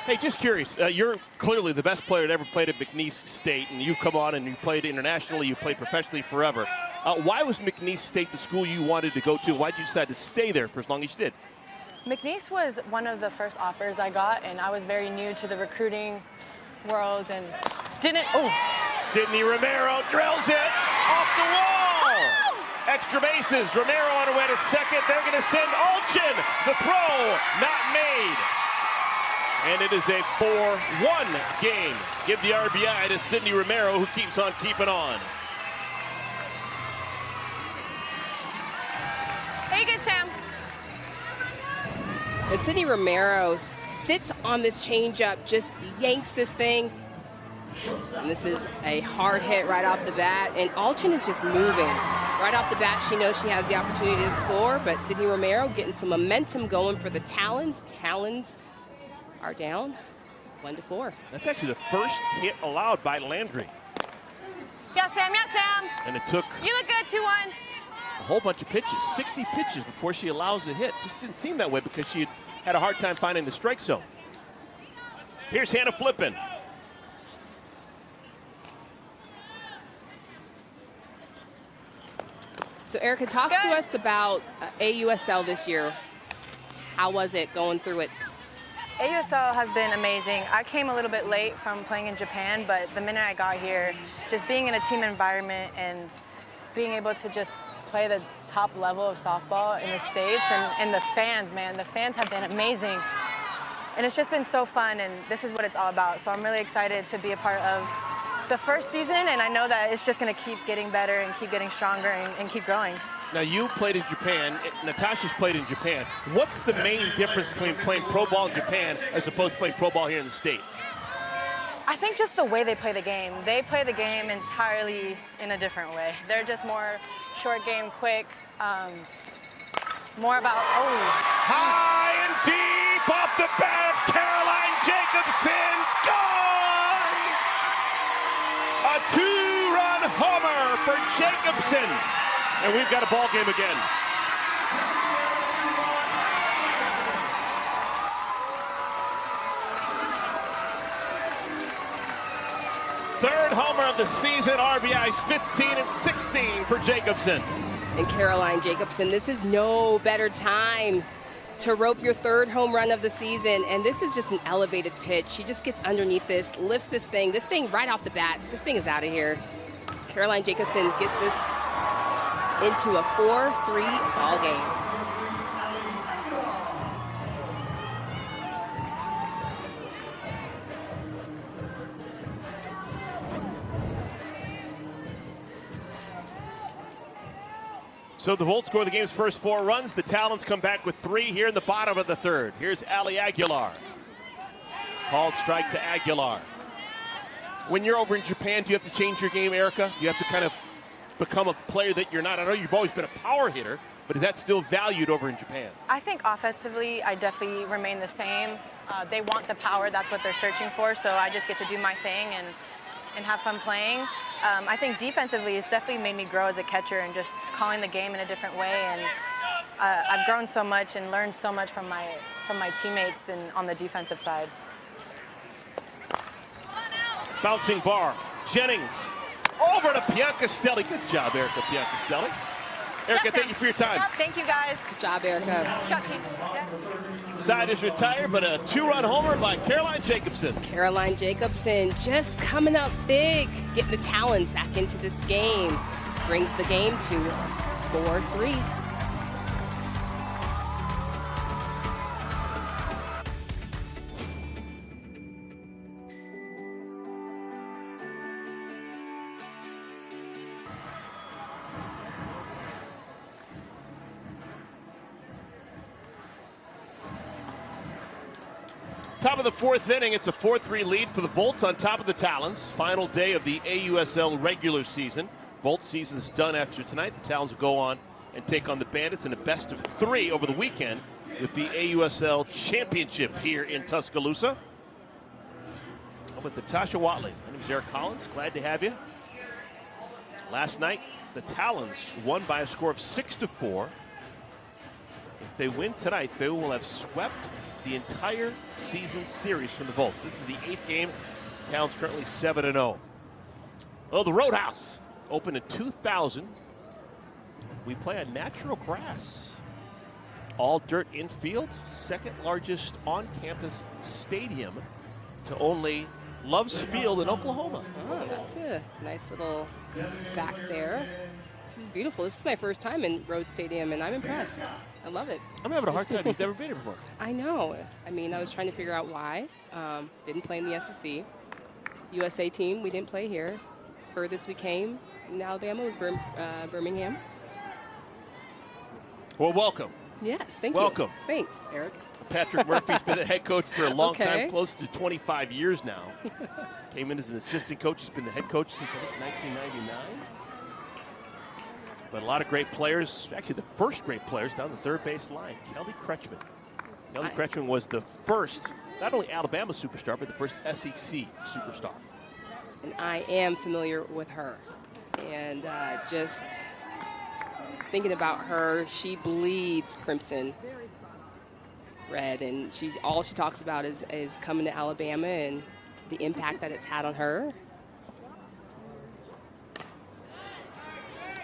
Hey, just curious, you're clearly the best player that ever played at McNeese State, and you've come on and you've played internationally, you've played professionally forever. Why was McNeese State the school you wanted to go to? Why did you decide to stay there for as long as you did? McNeese was one of the first offers I got, and I was very new to the recruiting world and didn't. Sydney Romero drills it off the wall. Extra bases. Romero on her way to second. They're going to send Alchin. The throw not made. And it is a 4-1 game. Give the RBI to Sydney Romero, who keeps on keeping on. Hey, good, Sam. And Sydney Romero sits on this changeup, just yanks this thing. And this is a hard hit right off the bat. And Alchin is just moving. Right off the bat, she knows she has the opportunity to score, but Sydney Romero getting some momentum going for the Talons. Talons are down 1-4. That's actually the first hit allowed by Landry. Yeah, Sam. Yeah, Sam. And it took You look good, 2-1. a whole bunch of pitches, 60 pitches before she allows a hit. Just didn't seem that way because she had a hard time finding the strike zone. Here's Hannah flipping. So Erica, talk to us about AUSL this year. How was it going through it? AUSL has been amazing. I came a little bit late from playing in Japan, but the minute I got here, just being in a team environment and being able to just play the top level of softball in the States, and the fans, man, the fans have been amazing. And it's just been so fun, and this is what it's all about. So I'm really excited to be a part of the first season, and I know that it's just going to keep getting better and keep getting stronger and keep growing. Now, you played in Japan. Natasha's played in Japan. What's the main difference between playing pro ball in Japan as opposed to playing pro ball here in the States? I think just the way they play the game. They play the game entirely in a different way. They're just more short game, quick, more about, High and deep off the bat of Caroline Jacobsen. Gone! A two-run homer for Jacobsen. And we've got a ball game again. Third homer of the season, RBIs 15 and 16 for Jacobsen. And Caroline Jacobsen, this is no better time to rope your third home run of the season. And this is just an elevated pitch. She just gets underneath this, lifts this thing right off the bat. This thing is out of here. Caroline Jacobsen gets this into a 4-3 ball game. So the Volts score the game's first 4 runs. The Talons come back with 3 here in the bottom of the third. Here's Ali Aguilar. Called strike to Aguilar. When you're over in Japan, do you have to change your game, Erica? Do you have to kind of become a player that you're not? I know you've always been a power hitter, but is that still valued over in Japan? I think offensively, I definitely remain the same. They want the power, that's what they're searching for, so I just get to do my thing and have fun playing. I think defensively, it's definitely made me grow as a catcher and just calling the game in a different way. And I've grown so much and learned so much from my teammates and on the defensive side. Bouncing bar, Jennings over to Piancastel. Good job, Erica Piancastel. Erica, thank you for your time. Yep, thank you, guys. Good job, Erica. Side is retired, but a 2-run homer by Caroline Jacobsen. Caroline Jacobsen just coming up big, getting the Talons back into this game. Brings the game to 4-3. Top of the 4th inning, it's a 4-3 lead for the Volts on top of the Talons. Final day of the AUSL regular season. Volts season's done after tonight. The Talons will go on and take on the Bandits in a best of 3 over the weekend with the AUSL Championship here in Tuscaloosa. With Natasha Watley. My name is Eric Collins. Glad to have you. Last night, the Talons won by a score of 6-4. If they win tonight, they will have swept the entire season series from the Volts. This is the 8th game. Talons currently 7-0. Well, the Roadhouse opened in 2000. We play on natural grass. All dirt infield. Second largest on-campus stadium to only Love's Field in Oklahoma. Oh, that's a nice little fact there. This is beautiful. This is my first time in Rhoads Stadium, and I'm impressed. I love it. I'm having a hard time. You've never been here before. I know. I mean, I was trying to figure out why. Didn't play in the SEC. USA team, we didn't play here. Furthest we came in Alabama was Birmingham. Well, welcome. Yes, thank you. Welcome. Thanks, Eric. Patrick Murphy's been the head coach for a long Okay. time, close to 25 years now. Came in as an assistant coach. He's been the head coach since, I think, 1999. But a lot of great players, actually the first great players down the third base line. Kelly Kretschmann. Kelly Kretschmann was the first, not only Alabama superstar, but the first SEC superstar. And I am familiar with her. And just thinking about her, she bleeds crimson red, and all she talks about is coming to Alabama and the impact that it's had on her.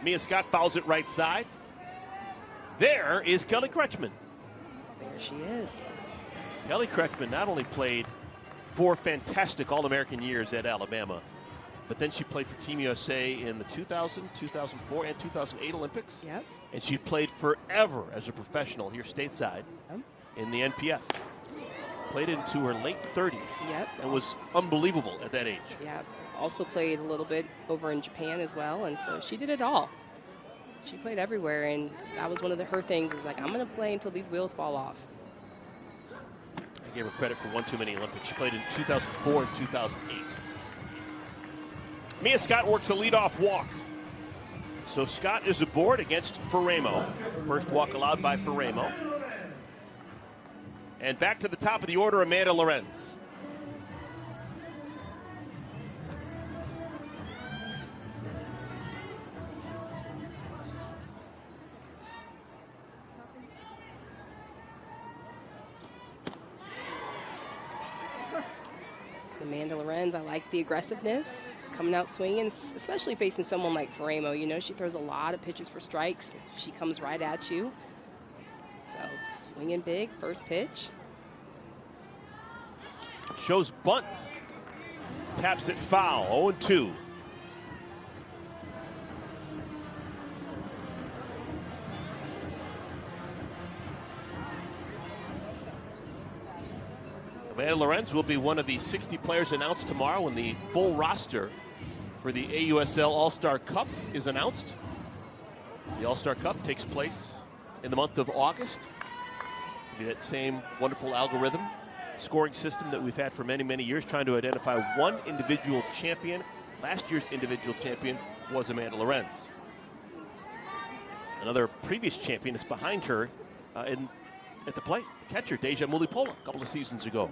Mia Scott fouls it right side. There is Kelly Kretschmann. There she is. Kelly Kretschmann not only played 4 fantastic All-American years at Alabama, but then she played for Team USA in the 2000, 2004, and 2008 Olympics. Yep. And she played forever as a professional here stateside in the NPF. Played into her late 30s. Yep. And was unbelievable at that age. Yeah. Also played a little bit over in Japan as well, and so she did it all. She played everywhere, and that was one of her things, is like, I'm going to play until these wheels fall off. I gave her credit for one too many Olympics. She played in 2004 and 2008. Mia Scott works a leadoff walk. So Scott is aboard against Ferramo. First walk allowed by Ferramo. And back to the top of the order, Amanda Lorenz. Amanda Lorenz, I like the aggressiveness, coming out swinging, especially facing someone like Ferramo. You know, she throws a lot of pitches for strikes. She comes right at you. So swinging big, first pitch. Shows bunt. Taps it foul, 0-2. Amanda Lorenz will be one of the 60 players announced tomorrow when the full roster for the AUSL All-Star Cup is announced. The All-Star Cup takes place in the month of August. It'll be that same wonderful algorithm, scoring system that we've had for many, many years, trying to identify one individual champion. Last year's individual champion was Amanda Lorenz. Another previous champion is behind her at the plate, catcher Deja Mulipola, a couple of seasons ago.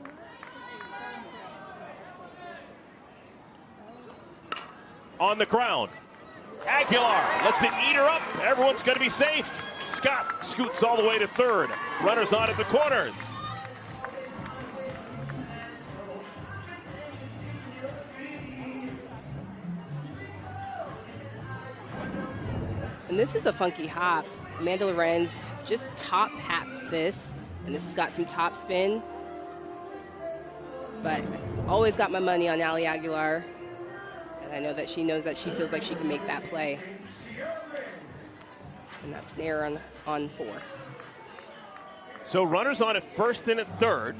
On the ground, Aguilar lets it eat her up. Everyone's going to be safe. Scott scoots all the way to third. Runners on at the corners. And this is a funky hop. Amanda Lorenz just top haps this, and this has got some top spin. But always got my money on Ali Aguilar, and I know that she knows that she feels like she can make that play. And that's Nair on 4. So runners on at first and at third,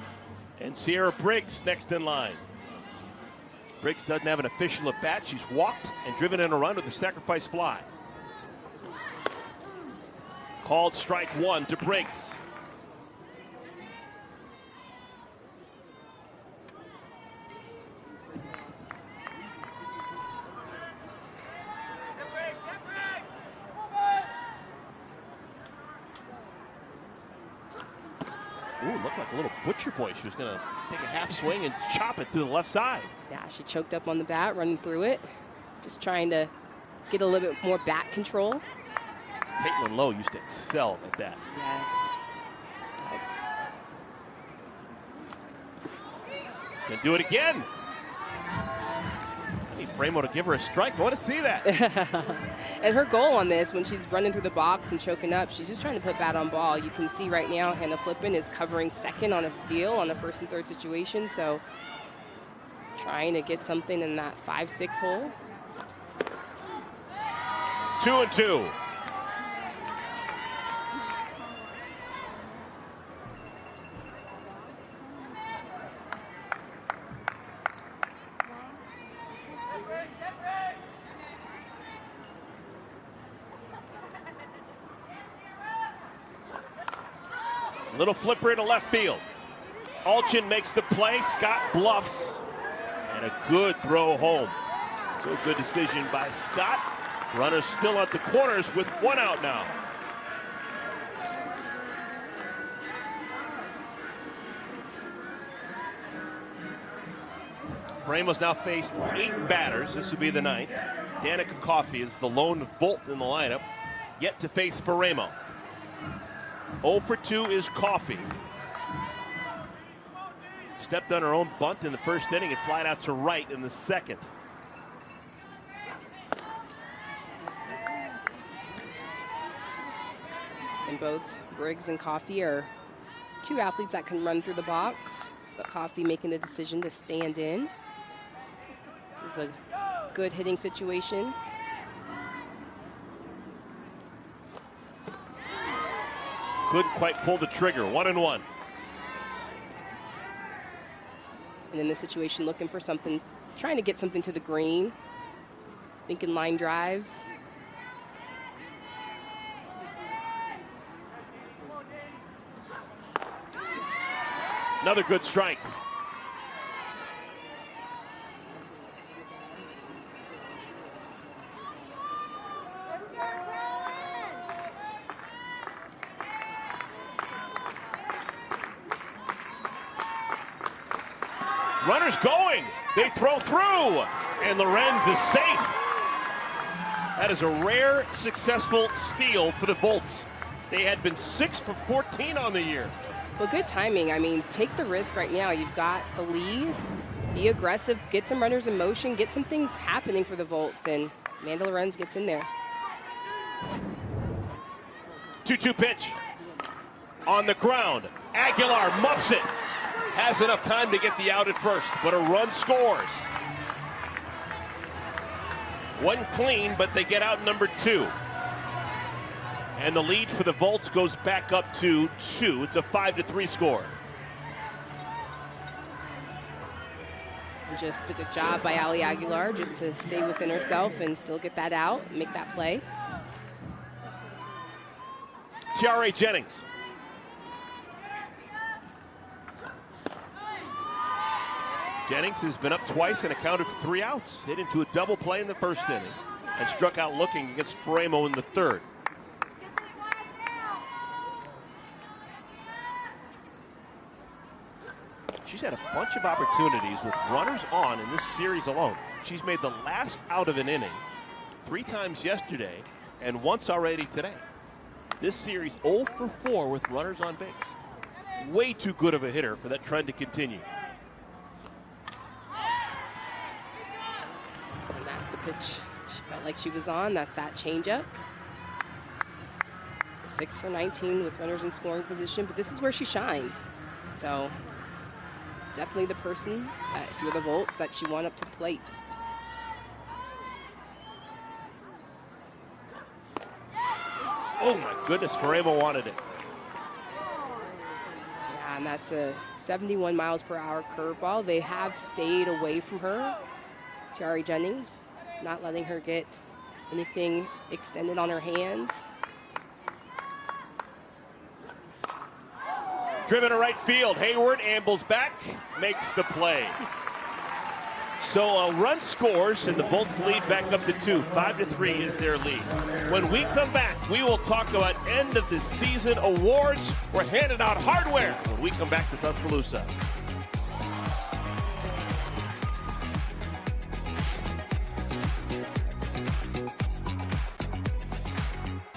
and Sierra Briggs next in line. Briggs doesn't have an official at bat. She's walked and driven in a run with a sacrifice fly. Called strike 1 to Briggs. Ooh, looked like a little butcher boy. She was going to take a half swing and chop it through the left side. Yeah, she choked up on the bat, running through it. Just trying to get a little bit more bat control. Caitlin Lowe used to excel at that. Yes. And do it again. I need Framo to give her a strike. I want to see that. And her goal on this, when she's running through the box and choking up, she's just trying to put bat on ball. You can see right now Hannah Flippin is covering second on a steal on a first and third situation. So trying to get something in that 5-6 hole. 2-2. Little flipper to left field. Alchin makes the play. Scott bluffs. And a good throw home. So a good decision by Scott. Runners still at the corners with one out now. Ramos now faced 8 batters. This would be the 9th. Danica Coffey is the lone Volt in the lineup, yet to face Ramos. 0 for 2 is Coffey. Stepped on her own bunt in the first inning and flied out to right in the second. And both Briggs and Coffey are 2 athletes that can run through the box, but Coffey making the decision to stand in. This is a good hitting situation. Couldn't quite pull the trigger. 1-1. And in this situation, looking for something, trying to get something to the green. Thinking line drives. Another good strike. Runners going. They throw through. And Lorenz is safe. That is a rare, successful steal for the Bolts. They had been 6 for 14 on the year. Well, good timing. I mean, take the risk right now. You've got the lead. Be aggressive. Get some runners in motion. Get some things happening for the Volts. And Amanda Lorenz gets in there. 2-2 pitch. On the ground. Aguilar muffs it. Has enough time to get the out at first, but a run scores. One clean, but they get out number 2. And the lead for the Volts goes back up to 2. It's a 5-3 score. And just a good job by Ali Aguilar just to stay within herself and still get that out, make that play. Tiare Jennings. Jennings has been up twice and accounted for 3 outs. Hit into a double play in the first inning and struck out looking against Ramos in the third. She's had a bunch of opportunities with runners on in this series alone. She's made the last out of an inning 3 times yesterday and once already today. This series 0 for 4 with runners on base. Way too good of a hitter for that trend to continue. And that's the pitch she felt like she was on. That's that changeup. 6 for 19 with runners in scoring position, but this is where she shines. So definitely the person, if you're the Volts, that you want up to the plate. Oh my goodness, Ramos wanted it. Yeah, and that's a 71 miles per hour curveball. They have stayed away from her. Tiare Jennings, not letting her get anything extended on her hands. Driven to right field. Hayward ambles back, makes the play. So a run scores, and the Bolts lead back up to 2. 5-3 is their lead. When we come back, we will talk about end of the season awards. We're handing out hardware when we come back to Tuscaloosa.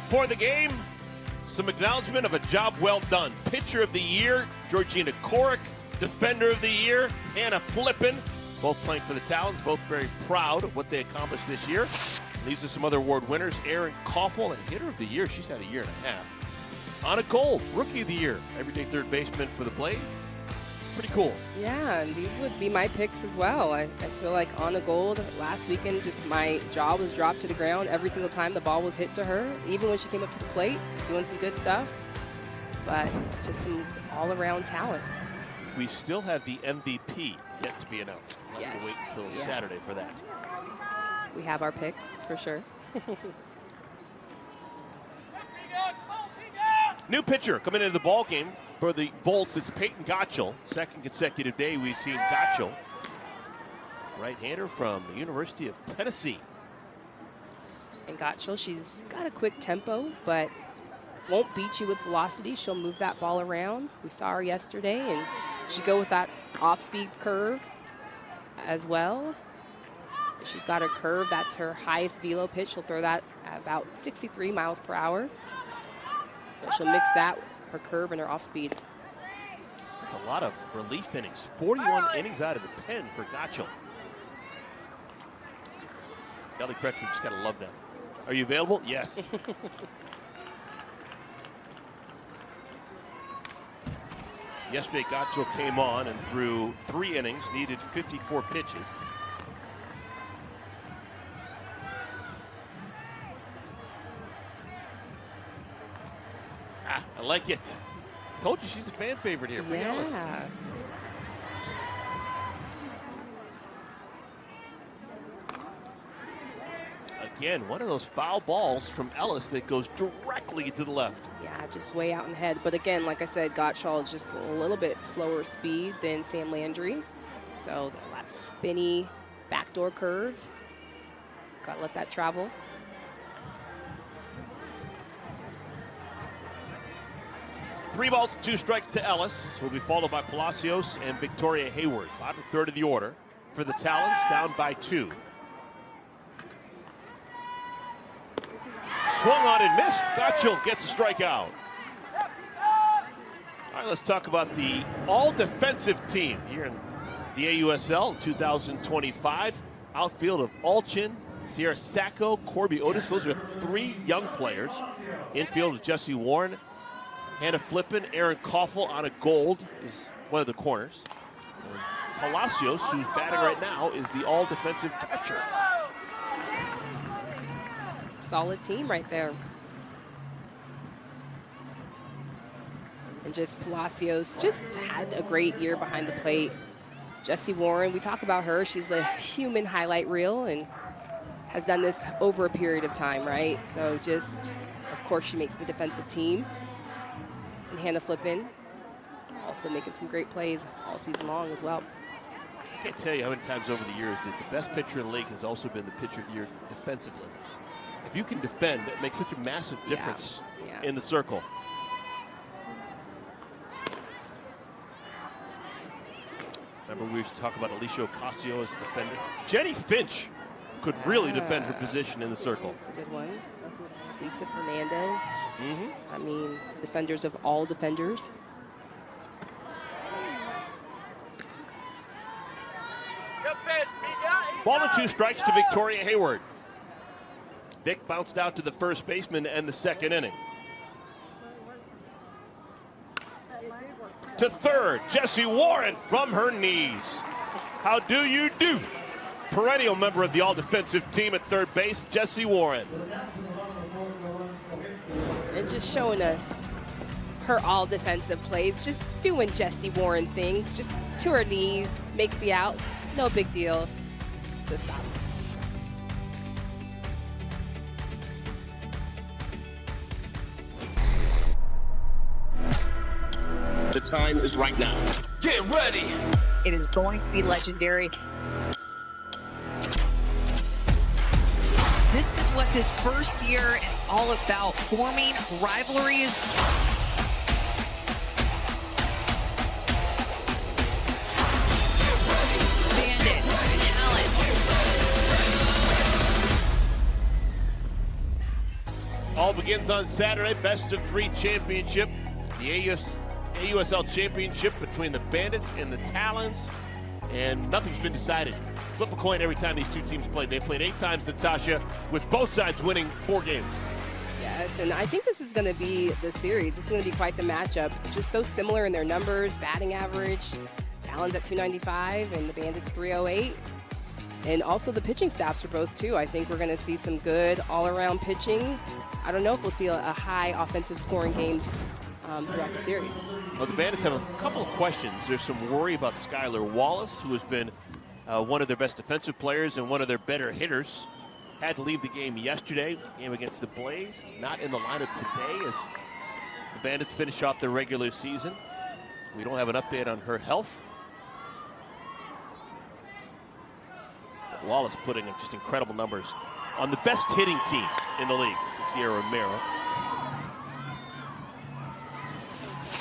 For the game, some acknowledgement of a job well done. Pitcher of the year, Georgina Korick. Defender of the year, Hannah Flippin. Both playing for the Talons, both very proud of what they accomplished this year. These are some other award winners. Erin Koffel, and hitter of the year, she's had a year and a half. Anna Gold, rookie of the year, everyday third baseman for the Blaze. Pretty cool. Yeah, and these would be my picks as well. I feel like Anna Gold last weekend, just my jaw was dropped to the ground every single time the ball was hit to her, even when she came up to the plate, doing some good stuff. But just some all-around talent. We still have the MVP yet to be announced. We'll have to wait until Saturday for that. We have our picks, for sure. New pitcher coming into the ball game for the Volts. It's Piancastel. Second consecutive day we've seen Gachel. Right-hander from the University of Tennessee. And Gachel, she's got a quick tempo, but won't beat you with velocity. She'll move that ball around. We saw her yesterday, and she go with that off-speed curve as well. She's got her curve. That's her highest velo pitch. She'll throw that at about 63 miles per hour. But she'll mix that, her curve and her off-speed. That's a lot of relief innings. 41 innings out of the pen for Gachel. Kelly Kretschmann, just got to love that. Are you available? Yes. Yesterday, Gachel came on and threw 3 innings, needed 54 pitches. I like it. Told you she's a fan favorite here. Bring Ellis. Again, one of those foul balls from Ellis that goes directly to the left. Yeah, just way out in the head. But again, like I said, Gottschall is just a little bit slower speed than Sam Landry. So that spinny backdoor curve. Got to let that travel. Three balls, 2 strikes to Ellis. Will be followed by Palacios and Victoria Hayward. Bottom third of the order for the Talons, down by 2. Swung on and missed. Gachel gets a strikeout. All right, let's talk about the all-defensive team here in the AUSL in 2025. Outfield of Alchin, Sierra Sacco, Corby Otis. Those are 3 young players. Infield of Jesse Warren, Hannah Flippin, Aaron Koffel on a Gold is one of the corners. And Palacios, who's batting right now, is the all-defensive catcher. Solid team right there. And just Palacios just had a great year behind the plate. Jessie Warren, we talk about her. She's a human highlight reel and has done this over a period of time, right? So just, of course, she makes the defensive team. And Hannah Flippin also making some great plays all season long as well. I can't tell you how many times over the years that the best pitcher in the league has also been the pitcher of the year defensively. If you can defend, it makes such a massive difference in the circle. Remember we used to talk about Alicia Ocasio as a defender. Jenny Finch could really defend her position in the circle. That's a good one. Lisa Fernandez. I mean, defenders of all defenders. Ball and 2 strikes to Victoria Hayward. Vic bounced out to the first baseman to end the second inning. To third, Jessie Warren from her knees. How do you do? Perennial member of the all-defensive team at third base, Jessie Warren. And just showing us her all-defensive plays, just doing Jessie Warren things, just to her knees, makes the out, no big deal. It's a stop. The time is right now. Get ready. It is going to be legendary. This is what this first year is all about, forming rivalries. Bandits, Talons. All begins on Saturday, best of 3 championship. The AUSL championship between the Bandits and the Talons, and nothing's been decided. Flip a coin every time these 2 teams played. They played 8 times, Natasha, with both sides winning 4 games. Yes, and I think this is going to be the series. This is going to be quite the matchup. Just so similar in their numbers, batting average. Talons at 295 and the Bandits 308. And also the pitching staffs are both too. I think we're going to see some good all-around pitching. I don't know if we'll see a high offensive scoring games throughout the series. Well, the Bandits have a couple of questions. There's some worry about Skylar Wallace, who has been one of their best defensive players and one of their better hitters. Had to leave the game yesterday, game against the Blaze. Not in the lineup today as the Bandits finish off their regular season. We don't have an update on her health. But Wallace putting up just incredible numbers on the best hitting team in the league. This is Sierra Romero.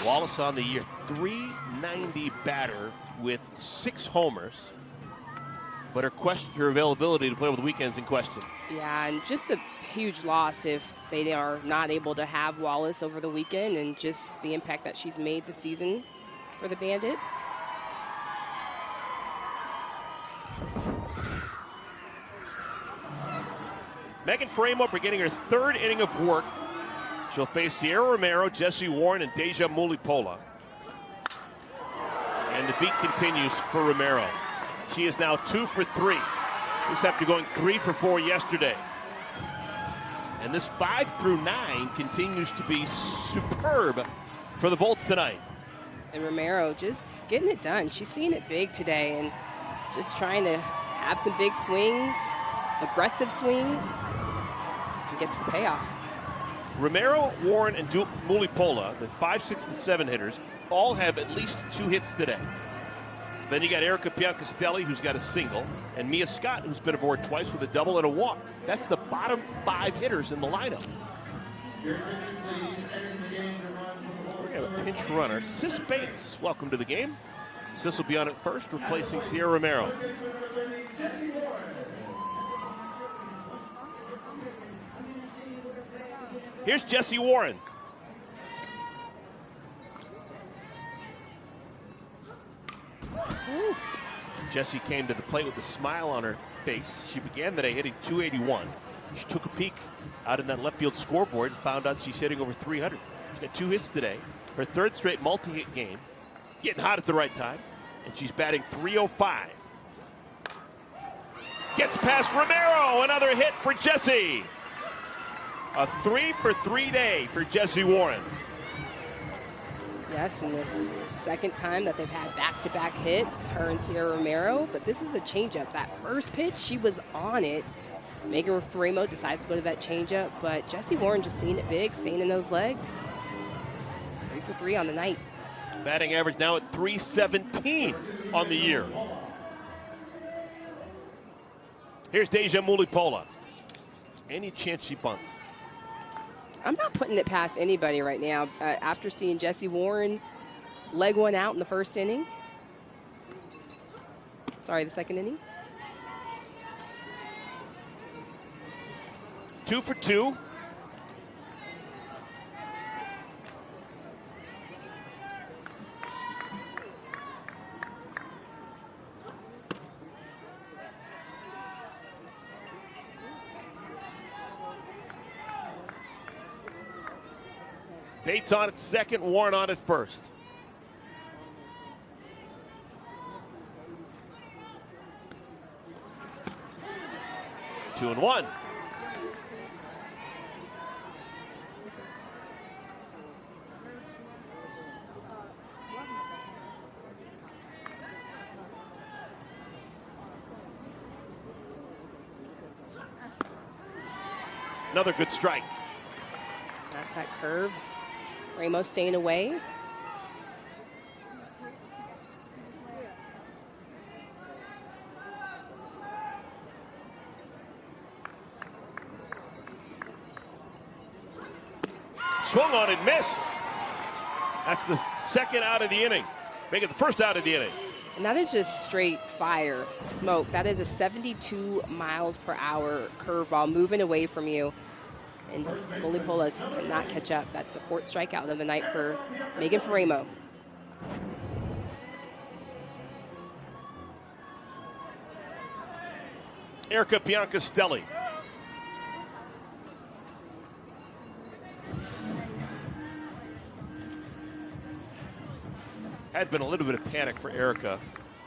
Wallace on the year, 390 batter with 6 homers. But her availability to play over the weekend's in question. Yeah, and just a huge loss if they are not able to have Wallace over the weekend, and just the impact that she's made this season for the Bandits. Megan Framo beginning her 3rd inning of work. She'll face Sierra Romero, Jessie Warren, and Deja Mulipola. And the beat continues for Romero. She is now 2 for 3. This after going 3 for 4 yesterday. And this 5 through 9 continues to be superb for the Volts tonight. And Romero just getting it done. She's seeing it big today and just trying to have some big swings, aggressive swings, and gets the payoff. Romero, Warren, and Mulipola, the 5, 6, and 7 hitters, all have at least 2 hits today. Then you got Erica Piancastel, who's got a single, and Mia Scott, who's been aboard twice with a double and a walk. That's the bottom 5 hitters in the lineup. We're going to have a pinch runner. Sis Bates, welcome to the game. Sis will be on at first, replacing Sierra Romero. Here's Jessie Warren. Jessie came to the plate with a smile on her face. She began the day hitting 281. She took a peek out in that left field scoreboard and found out she's hitting over 300. She's got 2 hits today. Her 3rd straight multi-hit game. Getting hot at the right time. And she's batting 305. Gets past Romero. Another hit for Jessie. A 3 for 3 day for Jessie Warren. Yes, and this second time that they've had back-to-back hits, her and Sierra Romero, but this is the changeup. That first pitch, she was on it. Megan Framo decides to go to that changeup, but Jessie Warren just seeing it big, staying in those legs. 3 for 3 on the night. Batting average now at 317 on the year. Here's Deja Mulipola. Any chance she bunts? I'm not putting it past anybody right now. After seeing Jessie Warren leg one out in the first inning. Sorry, the second inning. 2 for 2. Bates on at second, Warren on at first. Two and one. Another good strike. That's that curve. Ramos staying away. Swung on it, missed. That's the second out of the inning. Make it the first out of the inning. And that is just straight fire, smoke. That is a 72 miles per hour curveball moving away from you. And Mulipola could not catch up. That's the 4th strikeout of the night for Megan Framo. Erica Piancastel. Had been a little bit of panic for Erica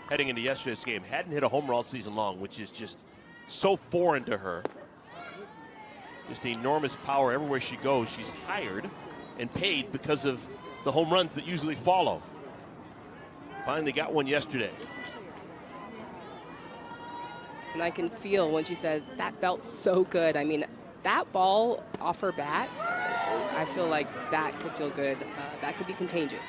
heading into yesterday's game. Hadn't hit a homer all season long, which is just so foreign to her. Just enormous power everywhere she goes. She's hired and paid because of the home runs that usually follow. Finally got one yesterday. And I can feel when she said, that felt so good. I mean, that ball off her bat, I feel like that could feel good. That could be contagious.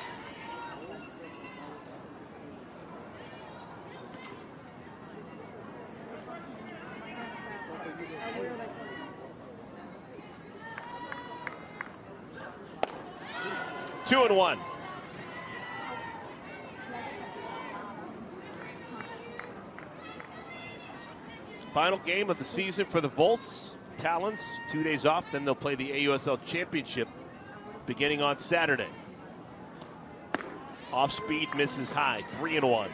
Two and one. Final game of the season for the Volts Talons. 2 days off, then they'll play the AUSL Championship beginning on Saturday. Off speed, misses high, 3 and one.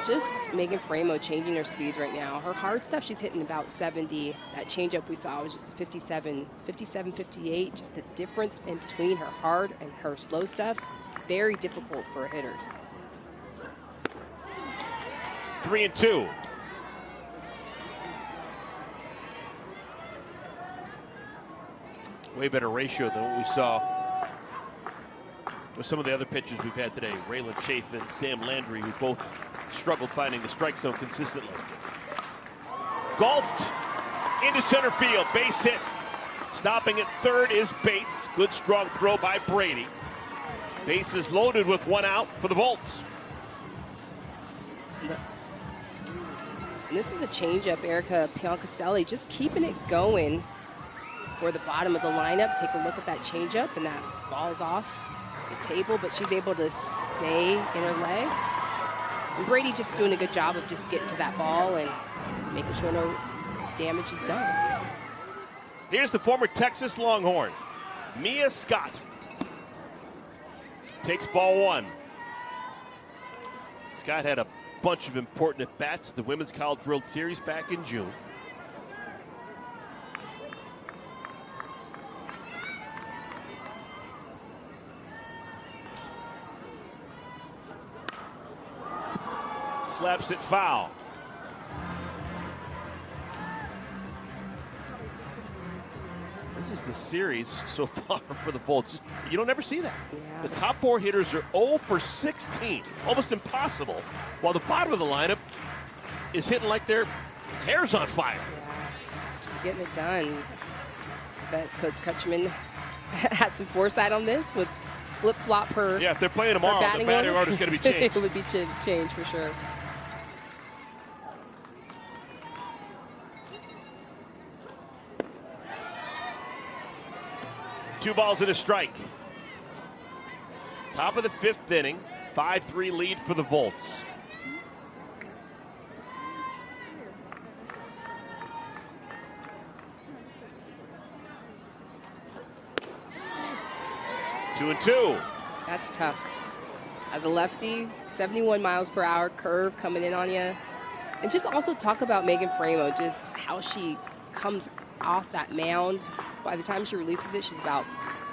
Just Megan Framo changing her speeds right now. Her hard stuff, she's hitting about 70. That changeup we saw was just a 57, 58. Just the difference in between her hard and her slow stuff, very difficult for hitters. 3 and two. Way better ratio than what we saw with some of the other pitchers we've had today. Raylan Chafin, Sam Landry, who both struggled finding the strike zone consistently. Golfed into center field, base hit. Stopping at third is Bates. Good strong throw by Brady. Base is loaded with one out for the Volts. And this is a changeup, Erica Piancastel, just keeping it going for the bottom of the lineup. Take a look at that changeup, and that falls off the table, but she's able to stay in her legs. And Brady just doing a good job of just getting to that ball and making sure no damage is done. Here's the former Texas Longhorn, Mia Scott. Takes ball one. Scott had a bunch of important at-bats at the Women's College World Series back in June. Slaps it foul. This is the series so far for the Volts. Just, you don't ever see that. Yeah. The top four hitters are 0 for 16. Almost impossible. While the bottom of the lineup is hitting like their hair's on fire. Yeah, just getting it done. I bet Coach Kutchman had some foresight on this, would flip-flop her. Yeah, if they're playing tomorrow, the batting order is going to be changed. It would be changed for sure. Two balls and a strike. Top of the fifth inning, 5-3 lead for the Volts. Two and two. That's tough. As a lefty, 71 miles per hour curve coming in on you. And just also talk about Megan Framo, just how she comes off that mound. By the time she releases it, she's about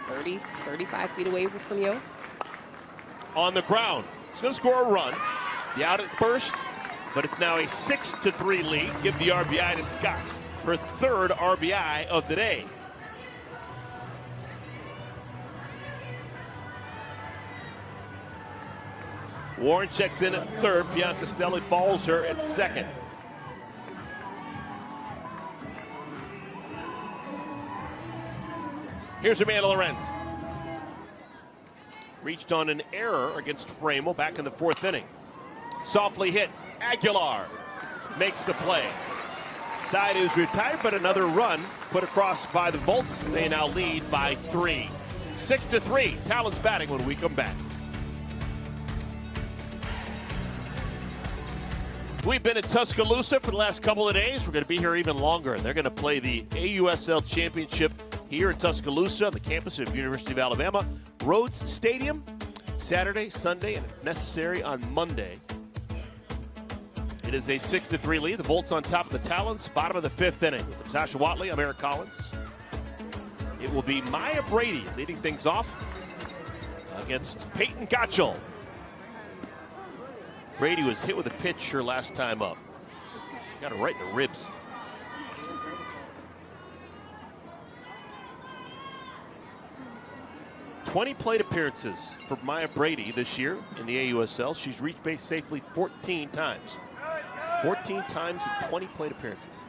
30, 35 feet away from you. On the ground. It's going to score a run. The out at first, but it's now a 6-3 lead. Give the RBI to Scott. Her third RBI of the day. Warren checks in at third. Piancastel follows her at second. Here's Amanda Lorenz. Reached on an error against Framo back in the fourth inning. Softly hit. Aguilar makes the play. Side is retired, but another run put across by the Volts. They now lead by 3. 6-3. Talons batting when we come back. We've been in Tuscaloosa for the last couple of days. We're going to be here even longer. They're going to play the AUSL Championship here in Tuscaloosa on the campus of University of Alabama. Rhoads Stadium, Saturday, Sunday, and if necessary on Monday. It is a 6-3 lead. The Volts on top of the Talons, bottom of the fifth inning. With Natasha Watley, I'm Eric Collins. It will be Maya Brady leading things off against Peyton Gotchel. Brady was hit with a pitch her last time up. Got it right in the ribs. "20 plate appearances for Maya Brady this year in the AUSL. She's reached base safely 14 times. 14 times in 20 plate appearances.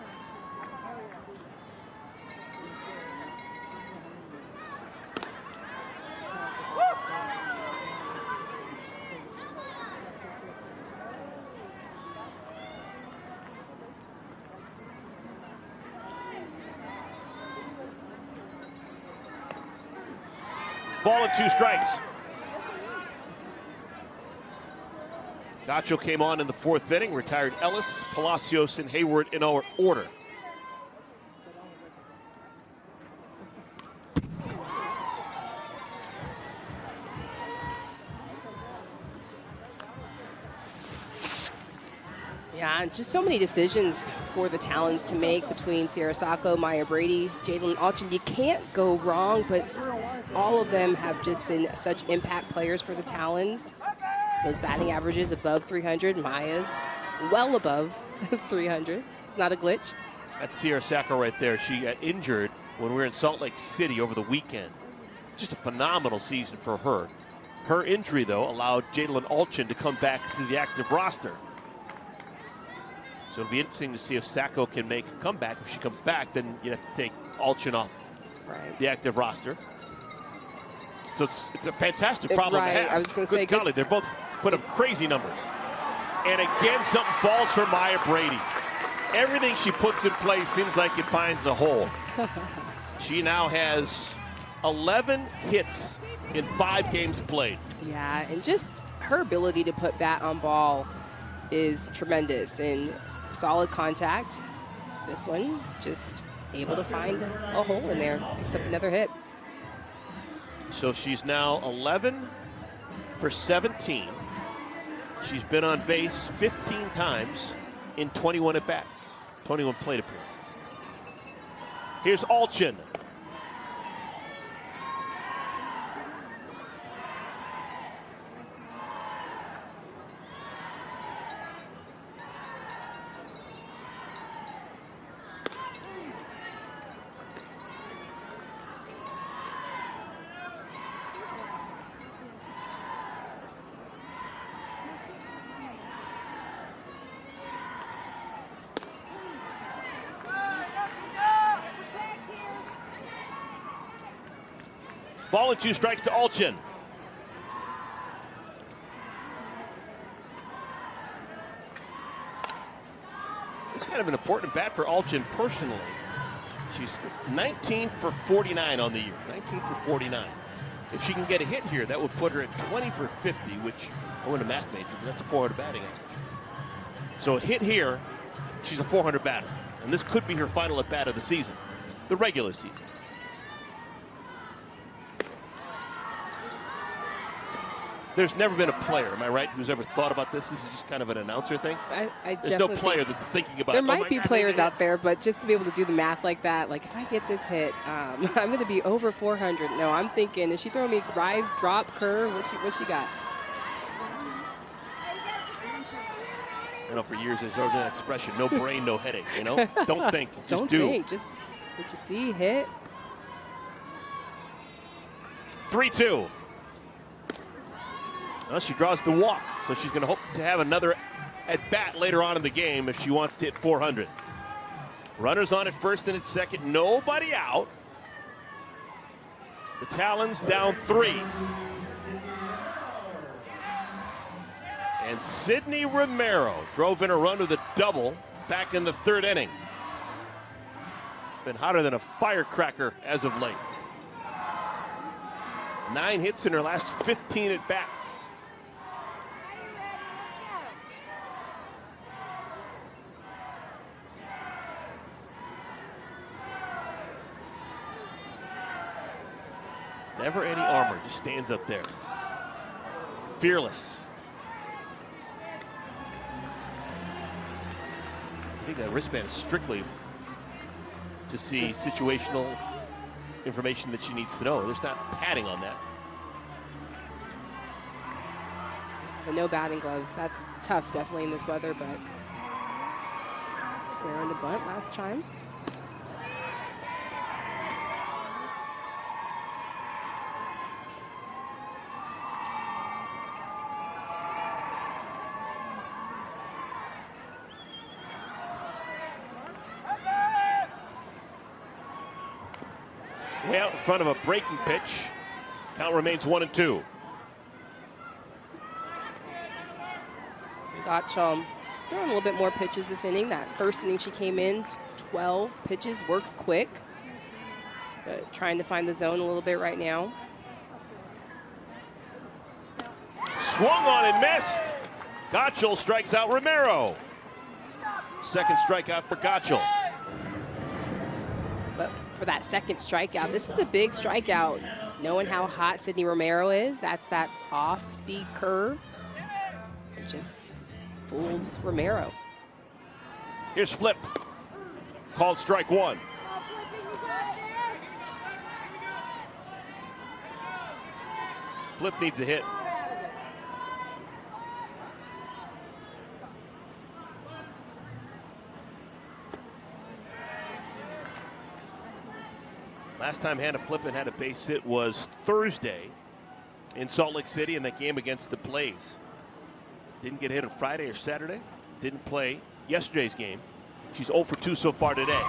Ball and 2 strikes. Gotchel came on in the 4th inning, retired Ellis, Palacios, and Hayward in order. Yeah, and just so many decisions for the Talons to make between Sierra Sacco, Maya Brady, Jalen Alchin. You can't go wrong, but all of them have just been such impact players for the Talons. Those batting averages above 300, Maya's well above 300. It's not a glitch. That's Sierra Sacco right there. She got injured when we were in Salt Lake City over the weekend. Just a phenomenal season for her. Her injury, though, allowed Jalen Alchin to come back to the active roster. So it'll be interesting to see if Sacco can make a comeback. If she comes back, then you have to take Alchin off the active roster. So it's a fantastic problem to have. I was going to say, golly, they're both put up crazy numbers. And again, something falls for Maya Brady. Everything she puts in place seems like it finds a hole. She now has 11 hits in 5 games played. Yeah, and just her ability to put bat on ball is tremendous. And solid contact. This one just able to find a hole in there, except another hit. So she's now 11 for 17. She's been on base 15 times in 21 at-bats, 21 plate appearances. Here's Alchin. Ball and 2 strikes to Alchin. It's kind of an important bat for Alchin personally. She's 19 for 49 on the year. 19 for 49. If she can get a hit here, that would put her at 20 for 50, which I wasn't a math major, but that's a 400 batting average. So a hit here, she's a 400 batter. And this could be her final at bat of the season, the regular season. There's never been a player, am I right, who's ever thought about this? This is just kind of an announcer thing. There's no player that's thinking about it. There might be players out there, but just to be able to do the math like that, like if I get this hit, I'm going to be over 400. No, I'm thinking, is she throwing me rise, drop, curve? What she got? I know for years there's already that expression, no brain, no headache, you know? Don't think, just do. Don't think, just what you see, hit. 3-2. Well, she draws the walk, so she's going to hope to have another at-bat later on in the game if she wants to hit 400. Runners on at first and at second, nobody out. The Talons down 3. And Sydney Romero drove in a run with a double back in the 3rd inning. Been hotter than a firecracker as of late. 9 hits in her last 15 at-bats. Never any armor, just stands up there. Fearless. I think that wristband is strictly to see situational information that she needs to know. There's not padding on that. but no batting gloves. That's tough, definitely, in this weather, but square on the bunt last time. Way out in front of a breaking pitch. Count remains 1-2. Throwing a little bit more pitches this inning. That first inning she came in, 12 pitches, works quick. But trying to find the zone a little bit right now. Swung on and missed. Gotchel strikes out Romero. Second strikeout for Gotchel. But for that second strikeout, this is a big strikeout. Knowing how hot Sydney Romero is, that's that off-speed curve. It just fools Romero. Here's Flip. Called strike one. Flip needs a hit. Last time Hannah Flippin had a base hit was Thursday in Salt Lake City in that game against the Blaze. Didn't get hit on Friday or Saturday. Didn't play yesterday's game. She's 0 for 2 so far today.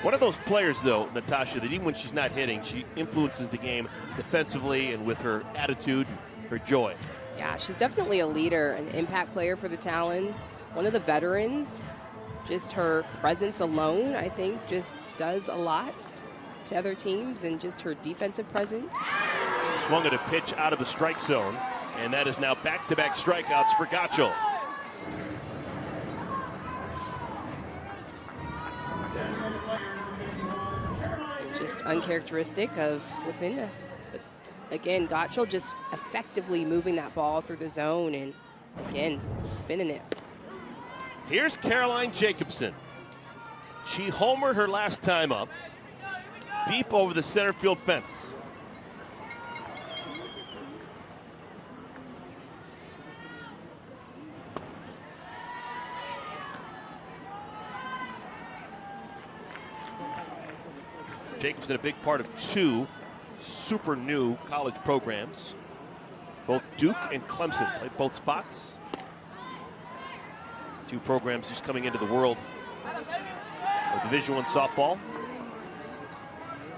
One of those players, though, Natasha, that even when she's not hitting, she influences the game defensively and with her attitude, her joy. Yeah, she's definitely a leader, an impact player for the Talons. One of the veterans. Just her presence alone, I think, just does a lot to other teams, and just her defensive presence. Swung at a pitch out of the strike zone, and that is now back-to-back strikeouts for Gotchel. Just uncharacteristic of Flippin. But again, Gotchel just effectively moving that ball through the zone and, again, spinning it. Here's Caroline Jacobsen. She homered her last time up, deep over the center field fence. Jacobsen, a big part of two super new college programs. Both Duke and Clemson played both spots. Two programs just coming into the world of Division I softball.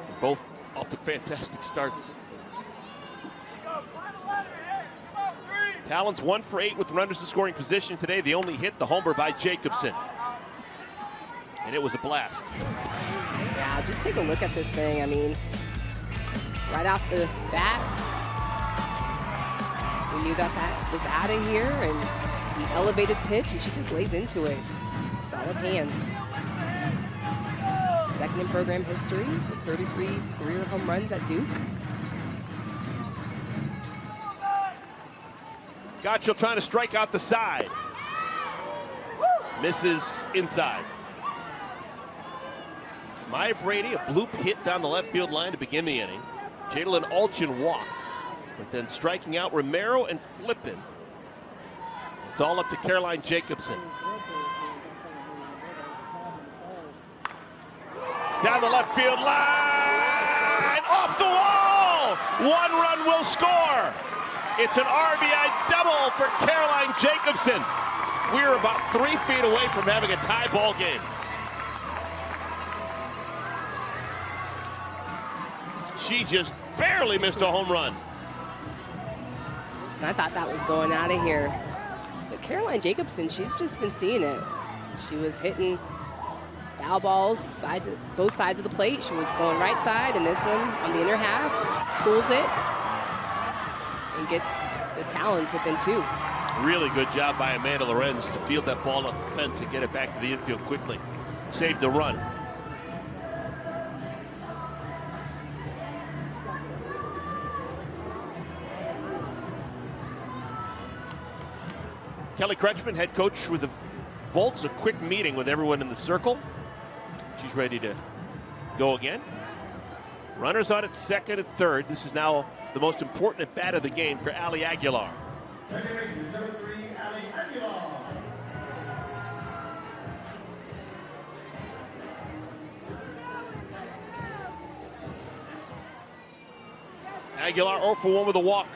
And both off to fantastic starts. Talons 1 for 8 with runners in scoring position today. The only hit, the homer by Jacobsen. And it was a blast. Yeah, just take a look at this thing. I mean, right off the bat, we knew that was out of here, and an elevated pitch, and she just lays into it. Solid hands. Second in program history with 33 career home runs at Duke. Gotchel trying to strike out the side. Misses inside. Maya Brady, a bloop hit down the left field line to begin the inning. Jalen Alchin walked, but then striking out Romero and Flippin. It's all up to Caroline Jacobsen. Down the left field line, off the wall! 1 run will score. It's an RBI double for Caroline Jacobsen. We're about 3 feet away from having a tie ball game. She just barely missed a home run. I thought that was going out of here. But Caroline Jacobsen, she's just been seeing it. She was hitting foul balls both sides of the plate. She was going right side, and this one on the inner half, pulls it, and gets the Talons within 2. Really good job by Amanda Lorenz to field that ball off the fence and get it back to the infield quickly. Saved the run. Kelly Kretschmann, head coach with the Volts, a quick meeting with everyone in the circle. She's ready to go again. Runners on at second and third. This is now the most important at bat of the game for Ali Aguilar. Second baseman, number 3, Ali Aguilar. Aguilar 0 for 1 with a walk.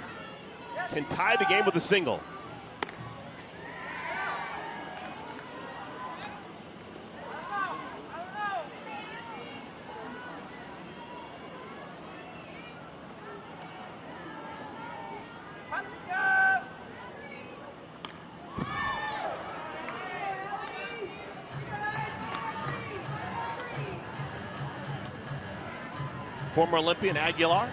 Can tie the game with a single. Former Olympian Aguilar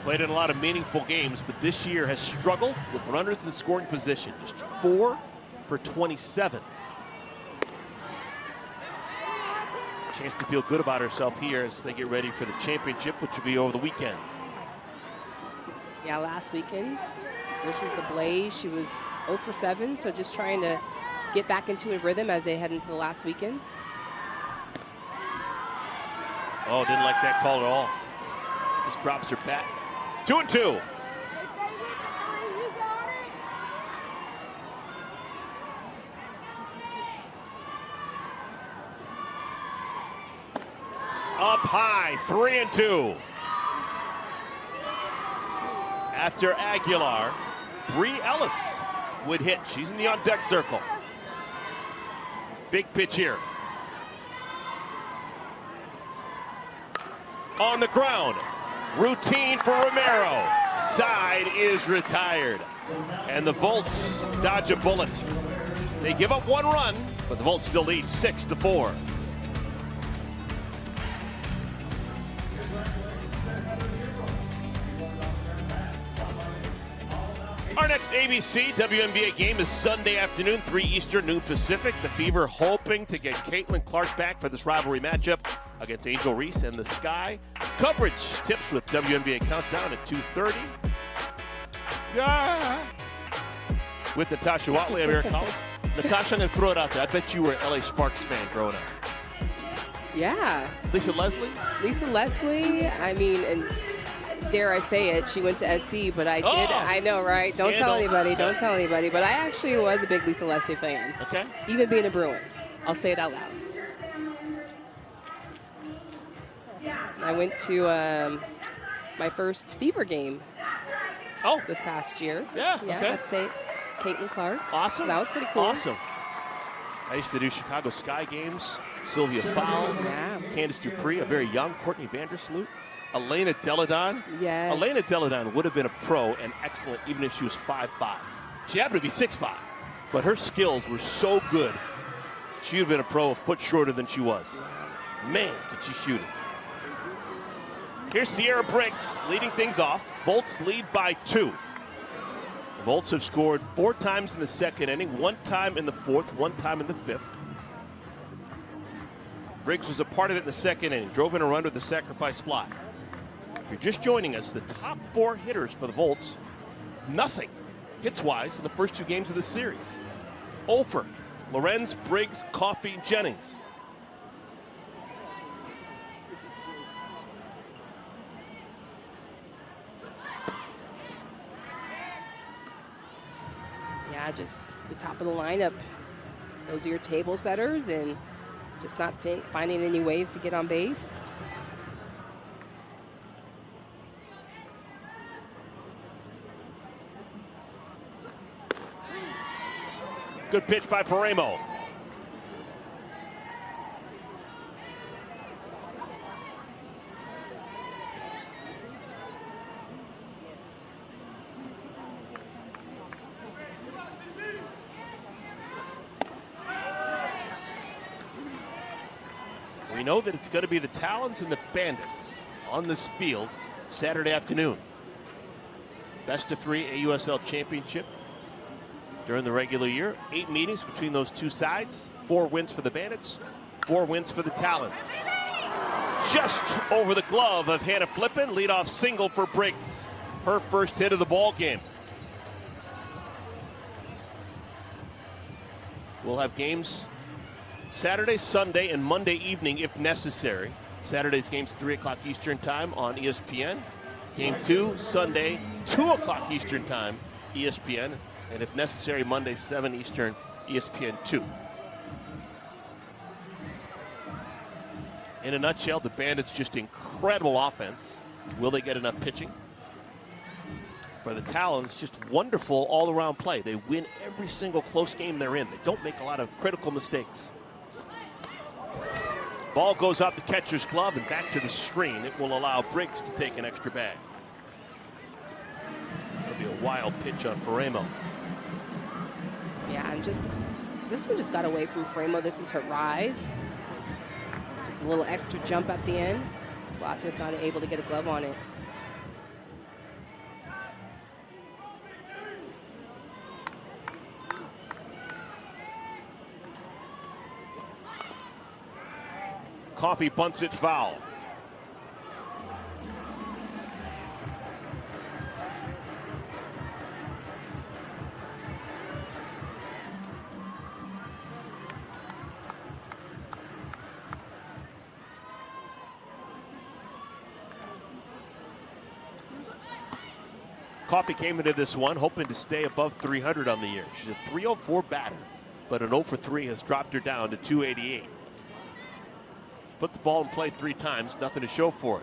played in a lot of meaningful games, but this year has struggled with runners in scoring position. Just 4 for 27. Chance to feel good about herself here as they get ready for the championship, which will be over the weekend. Yeah, last weekend versus the Blaze, she was 0 for 7, so just trying to get back into a rhythm as they head into the last weekend. Oh, didn't like that call at all. Just drops her bat. 2-2. Up high, 3-2. After Aguilar, Ellis would hit. She's in the on-deck circle. Big pitch here. On the ground, routine for Romero. Side is retired. And the Volts dodge a bullet. They give up 1 run, but the Volts still lead 6-4. Our next ABC WNBA game is Sunday afternoon, 3 Eastern, noon Pacific. The Fever hoping to get Caitlin Clark back for this rivalry matchup against Angel Reese and the Sky. Coverage tips with WNBA Countdown at 2:30. Yeah. With Natasha Watley, I'm Eric Collins. Natasha, I'm going to throw it out there. I bet you were an LA Sparks fan growing up. Yeah. Lisa Leslie? Lisa Leslie, I mean, and dare I say it, she went to SC, but I did. I know, right? Don't tell anybody. Don't tell anybody. But I actually was a big Lisa Leslie fan. Okay. Even being a Bruin. I'll say it out loud. I went to my first Fever game this past year. Yeah, Yeah, okay. let's say Caitlin Clark. Awesome. So that was pretty cool. Awesome. I used to do Chicago Sky games. Sylvia Fowles, Yeah. Candace Dupree, a very young Courtney Vandersloot, Elena Deladon. Yes. Elena Deladon would have been a pro and excellent even if she was 5'5". She happened to be 6'5", but her skills were so good, she would have been a pro a foot shorter than she was. Man, could she shoot it. Here's Sierra Briggs leading things off. Volts lead by 2. The Volts have scored 4 times in the second inning, 1 time in the fourth, 1 time in the fifth. Briggs was a part of it in the second inning, drove in a run with a sacrifice fly. If you're just joining us, the top 4 hitters for the Volts, nothing hits-wise in the first 2 games of the series. Ofer, Lorenz, Briggs, Coffey, Jennings. Yeah, just the top of the lineup. Those are your table setters and just not finding any ways to get on base. Good pitch by Romero. We know that it's going to be the Talons and the Bandits on this field Saturday afternoon. Best of 3 AUSL Championship during the regular year. 8 meetings between those 2 sides. 4 wins for the Bandits, 4 wins for the Talons. Just over the glove of Hannah Flippin, leadoff single for Briggs. Her first hit of the ball game. We'll have games Saturday, Sunday, and Monday evening if necessary. Saturday's game's 3 o'clock Eastern time on ESPN. Game 2, Sunday, 2 o'clock Eastern time, ESPN. And if necessary, Monday, 7 Eastern, ESPN 2. In a nutshell, the Bandits just incredible offense. Will they get enough pitching? For the Talons, just wonderful all-around play. They win every single close game they're in. They don't make a lot of critical mistakes. Ball goes out the catcher's glove and back to the screen. It will allow Briggs to take an extra bag. That'll be a wild pitch on Romero. Yeah, and this one just got away from Romero. This is her rise. Just a little extra jump at the end. Palacios not able to get a glove on it. Coffey bunts it foul. Coffey came into this one hoping to stay above 300 on the year. She's a 304 batter, but an 0 for 3 has dropped her down to 288. Put the ball in play 3 times, nothing to show for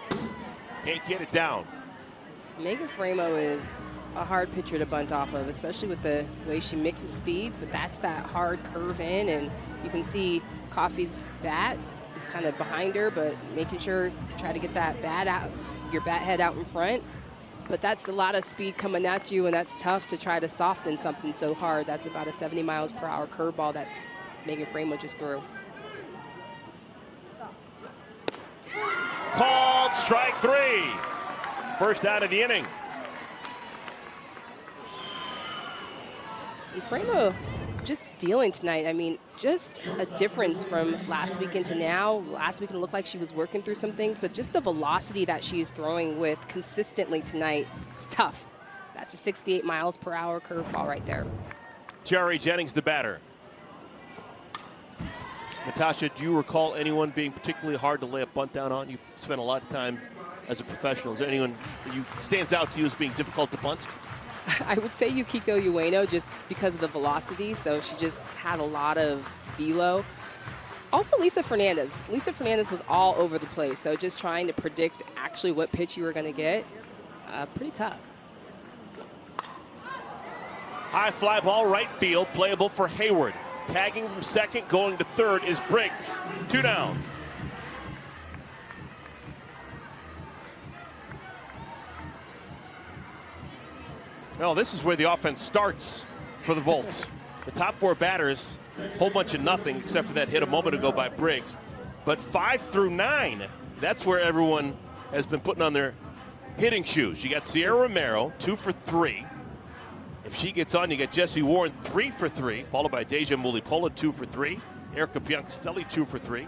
it. Can't get it down. Megan Romero is a hard pitcher to bunt off of, especially with the way she mixes speeds, but that's that hard curve in, and you can see Coffey's bat is kind of behind her, but making sure try to get that bat out, your bat head out in front. But that's a lot of speed coming at you, and that's tough to try to soften something so hard. That's about a 70 miles per hour curveball that Megan Romero just threw. Called strike 3. First out of the inning. And Romero just dealing tonight. I mean, just a difference from last weekend to now. Last weekend it looked like she was working through some things, but just the velocity that she's throwing with consistently tonight, it's tough. That's a 68 miles per hour curveball right there. Jerry Jennings, the batter. Natasha, do you recall anyone being particularly hard to lay a bunt down on? You spent a lot of time as a professional. Is there anyone that stands out to you as being difficult to bunt? I would say Yukiko Ueno just because of the velocity, so she just had a lot of velo. Also Lisa Fernandez. Lisa Fernandez was all over the place, so just trying to predict actually what pitch you were going to get, pretty tough. High fly ball right field, playable for Hayward. Tagging from second, going to third is Briggs. 2 down. Well, this is where the offense starts for the Volts. The top 4 batters, whole bunch of nothing except for that hit a moment ago by Briggs. But 5 through 9, that's where everyone has been putting on their hitting shoes. You got Sierra Romero, 2 for 3. If she gets on, you got Jessie Warren, 3 for 3, followed by Deja Mulipola, 2 for 3. Erica Piancastel, 2 for 3.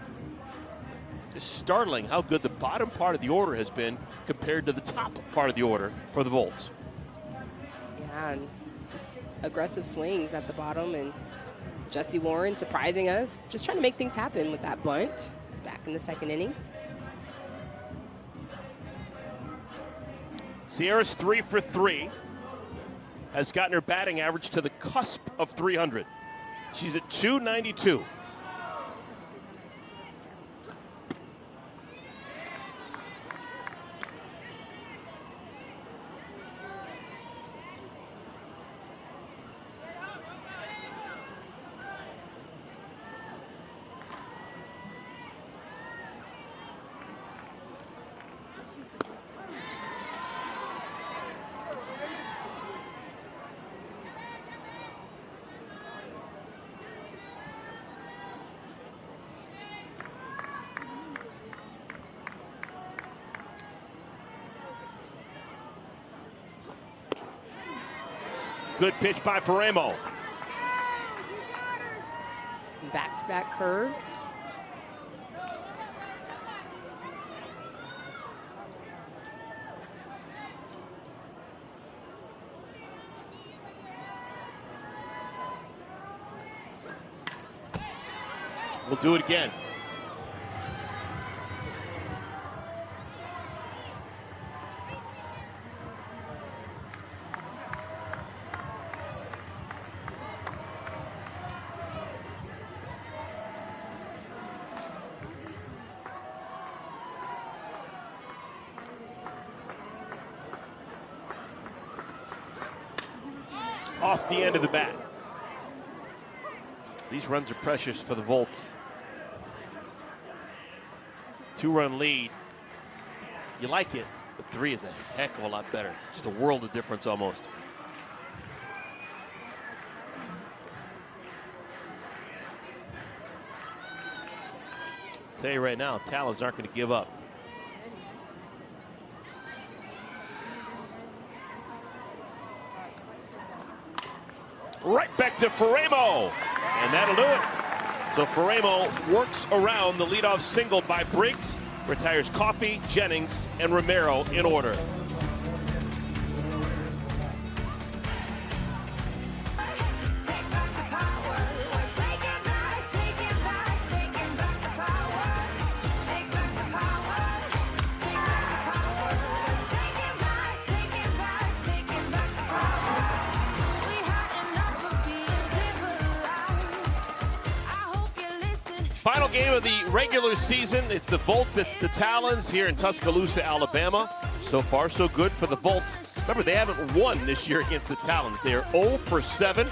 Just startling how good the bottom part of the order has been compared to the top part of the order for the Volts. Yeah, and just aggressive swings at the bottom, and Jessie Warren surprising us, just trying to make things happen with that bunt back in the second inning. Sierra's 3 for 3 has gotten her batting average to the cusp of 300. She's at 292. Good pitch by Romero. Back-to-back curves. We'll do it again. Off the end of the bat. These runs are precious for the Volts. 2-run lead. You like it, but 3 is a heck of a lot better. Just a world of difference almost. I'll tell you right now, Talons aren't going to give up. Right back to Faremo, and that'll do it. So Faremo works around the leadoff single by Briggs, retires Coffey, Jennings, and Romero in order. Final game of the regular season. It's the Volts, it's the Talons here in Tuscaloosa, Alabama. So far, so good for the Volts. Remember, they haven't won this year against the Talons. They are 0 for 7,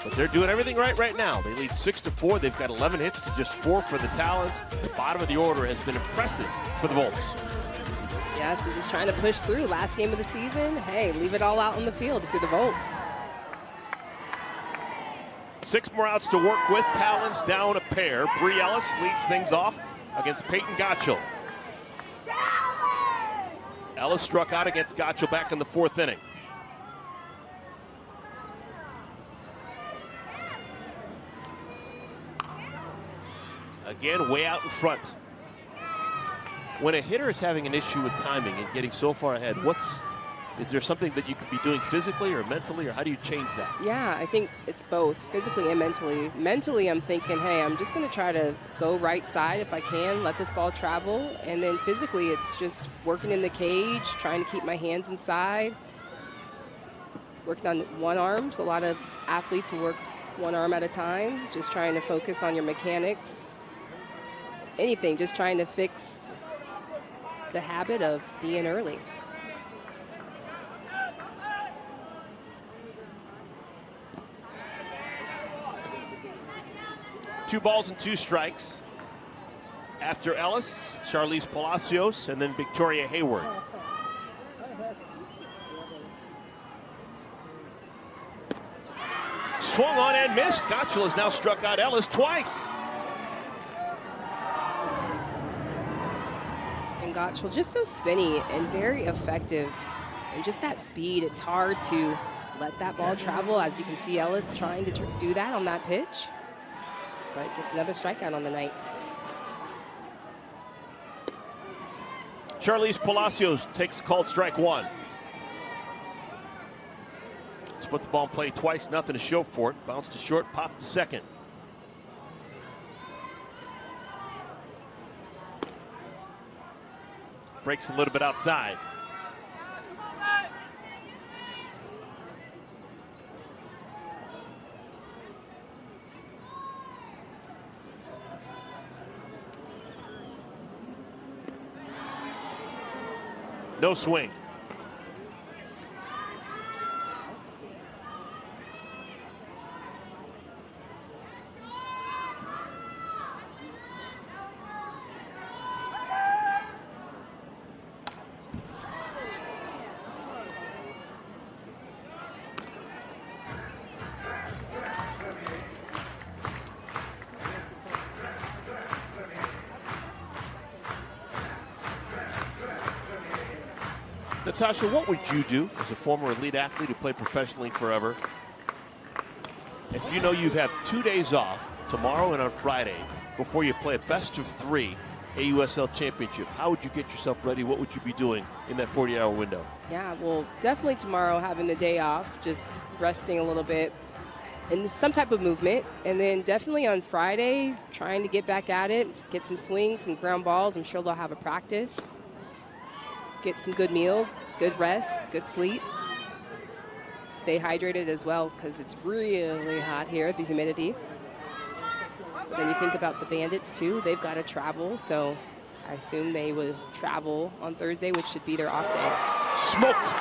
but they're doing everything right now. They lead 6-4. They've got 11 hits to just 4 for the Talons. The bottom of the order has been impressive for the Volts. Yeah, so just trying to push through. Last game of the season, hey, leave it all out on the field if you're the Volts. 6 more outs to work with. Talons down a pair. Bree Ellis leads things off against Peyton Gottschall. Ellis struck out against Gottschall back in the 4th inning. Again, way out in front. When a hitter is having an issue with timing and getting so far ahead, is there something that you could be doing physically or mentally, or how do you change that? Yeah, I think it's both, physically and mentally. Mentally, I'm thinking, hey, I'm just going to try to go right side if I can, let this ball travel. And then physically, it's just working in the cage, trying to keep my hands inside, working on one arms. A lot of athletes will work one arm at a time, just trying to focus on your mechanics. Anything, just trying to fix the habit of being early. 2 balls and 2 strikes. After Ellis, Charlize Palacios, and then Victoria Hayward. Swung on and missed. Gottschall has now struck out Ellis twice. And Gottschall just so spinny and very effective. And just that speed, it's hard to let that ball travel. As you can see, Ellis trying to do that on that pitch. But gets another strikeout on the night. Charlize Palacios takes called strike 1. Let's put the ball in play twice, nothing to show for it. Bounce to short, pop to second. Breaks a little bit outside. No swing. Natasha, what would you do as a former elite athlete who played professionally forever? If you know you have 2 days off, tomorrow and on Friday, before you play a best of 3 AUSL championship, how would you get yourself ready? What would you be doing in that 40-hour window? Yeah, well, definitely tomorrow having the day off, just resting a little bit, and some type of movement. And then definitely on Friday, trying to get back at it, get some swings, some ground balls. I'm sure they'll have a practice. Get some good meals, good rest, good sleep. Stay hydrated as well because it's really hot here, the humidity. Then you think about the Bandits too. They've got to travel, so I assume they would travel on Thursday, which should be their off day. Smoked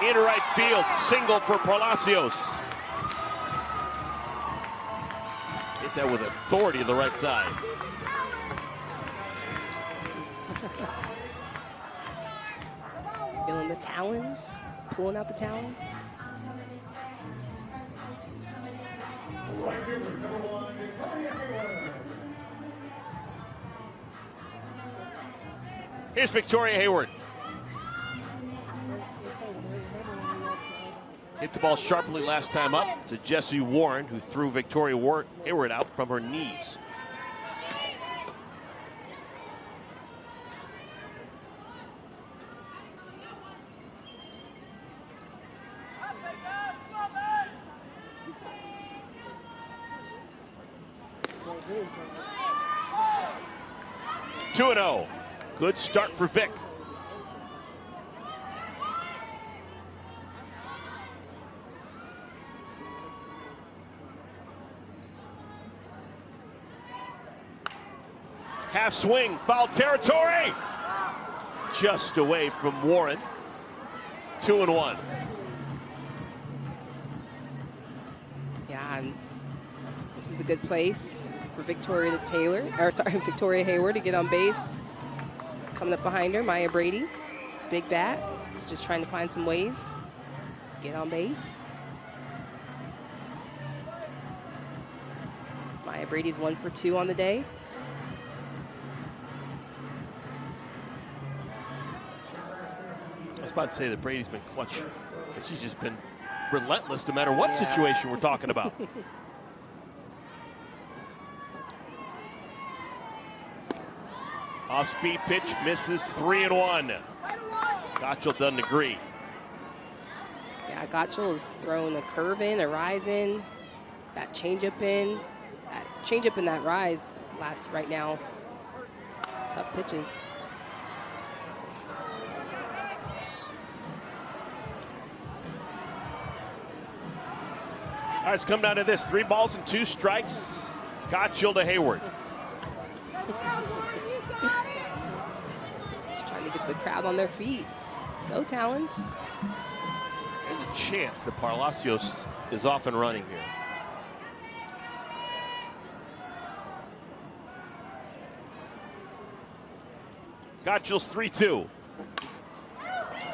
into right field, single for Palacios. Hit that with authority to the right side. Feeling the Talons, pulling out the Talons. Here's Victoria Hayward. Hit the ball sharply last time up to Jessie Warren, who threw Victoria Hayward out from her knees. Two and 0. Good start for Vic. Half swing, foul territory. Just away from Warren. 2 and 1. Yeah, and this is a good place for Victoria Hayward to get on base. Coming up behind her, Maya Brady, big bat, just trying to find some ways to get on base. Maya Brady's 1 for 2 on the day. I was about to say that Brady's been clutch, but she's just been relentless no matter what situation we're talking about. Off-speed pitch misses, 3 and 1. Gottschall doesn't agree. Yeah, Gottschall has thrown a curve in, a rise in, that changeup in. That changeup and that rise right now. Tough pitches. All right, it's come down to this. 3 balls and 2 strikes. Gottschall to Hayward. Just trying to get the crowd on their feet. Let's go, Talons. There's a chance that Palacios is off and running here. Gottschall's 3-2.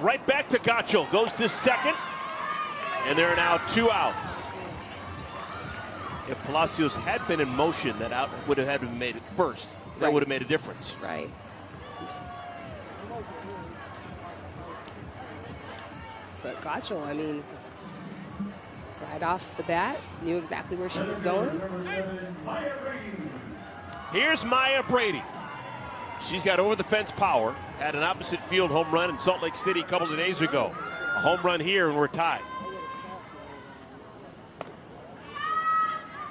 Right back to Gottschall. Goes to second. And there are now 2 outs. If Palacios had been in motion, that out would have had to be made at first. That would have made a difference. Right. But Gottschall, I mean, right off the bat, knew exactly where she was going. Here's Maya Brady. She's got over the fence power. Had an opposite field home run in Salt Lake City a couple of days ago. A home run here and we're tied.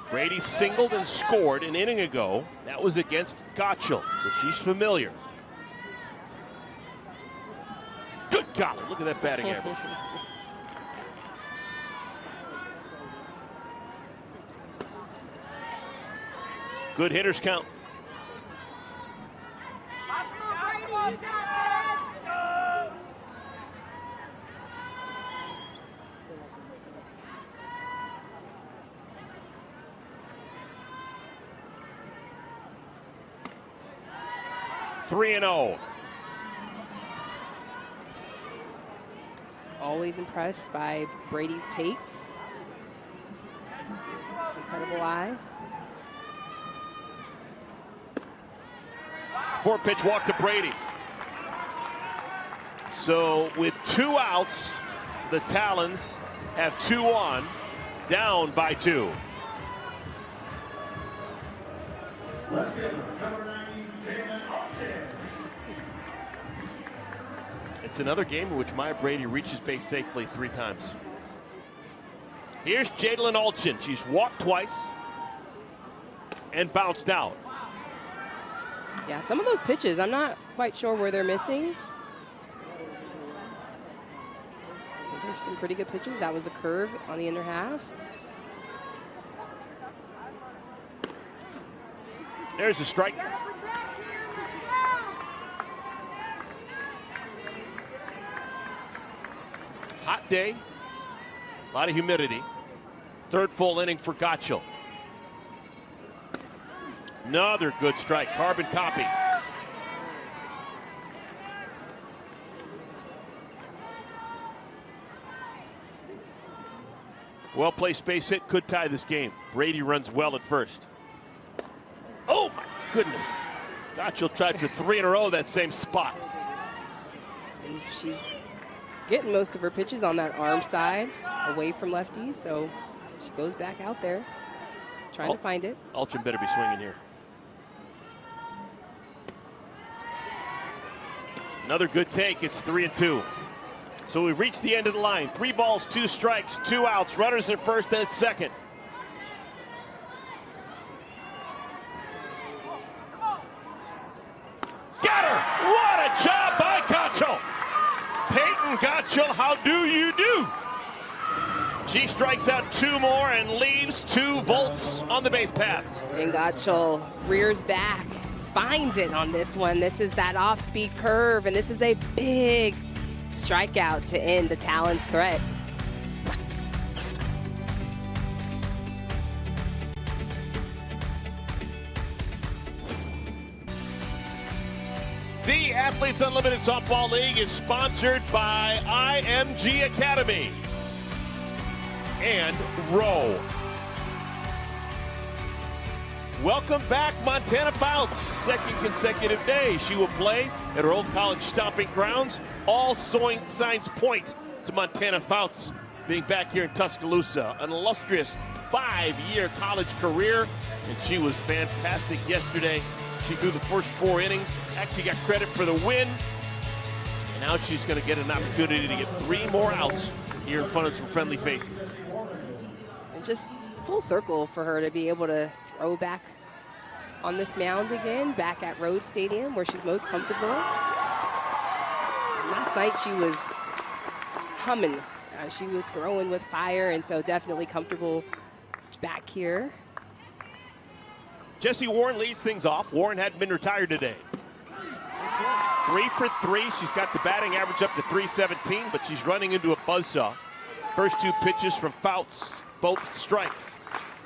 Brady singled and scored an inning ago. That was against Gottschall, so she's familiar. Good golly, look at that batting average. Good hitters count. Three and 0. Always impressed by Brady's takes. Incredible eye. 4-pitch walk to Brady. So with 2 outs, the Talons have 2 on, down by 2. It's another game in which Maya Brady reaches base safely 3 times. Here's Jalen Alchin. She's walked twice and bounced out. Yeah, some of those pitches, I'm not quite sure where they're missing. Those are some pretty good pitches. That was a curve on the inner half. There's a strike. Hot day, a lot of humidity. Third full inning for Gotchel. Another good strike, carbon copy. Well-placed base hit could tie this game. Brady runs well at first. Oh my goodness. Gotchel tried for 3 in a row that same spot. And she's getting most of her pitches on that arm side, away from lefties, so she goes back out there, trying to find it. Alchin better be swinging here. Another good take. It's 3-2. So we've reached the end of the line. 3 balls, 2 strikes, 2 outs. Runners at first and at second. Got her! What a job by Gotchel! Peyton Gotchel, how do you do? She strikes out 2 more and leaves 2 volts on the base paths. And Gotchel rears back, finds it on this one. This is that off-speed curve, and this is a big strikeout to end the Talons' threat. The Athletes Unlimited Softball League is sponsored by IMG Academy and Row. Welcome back, Montana Fouts. Second consecutive day. She will play at her old college stomping grounds. All signs point to Montana Fouts being back here in Tuscaloosa. An illustrious 5-year college career, and she was fantastic yesterday. She threw the first 4 innings, actually got credit for the win, and now she's going to get an opportunity to get 3 more outs here in front of some friendly faces. And just full circle for her to be able to throw back on this mound again, back at Rhoads Stadium where she's most comfortable. Last night she was humming. She was throwing with fire, and so definitely comfortable back here. Jessie Warren leads things off. Warren hadn't been retired today. 3 for 3. She's got the batting average up to 317, but she's running into a buzzsaw. First 2 pitches from Fouts, both strikes.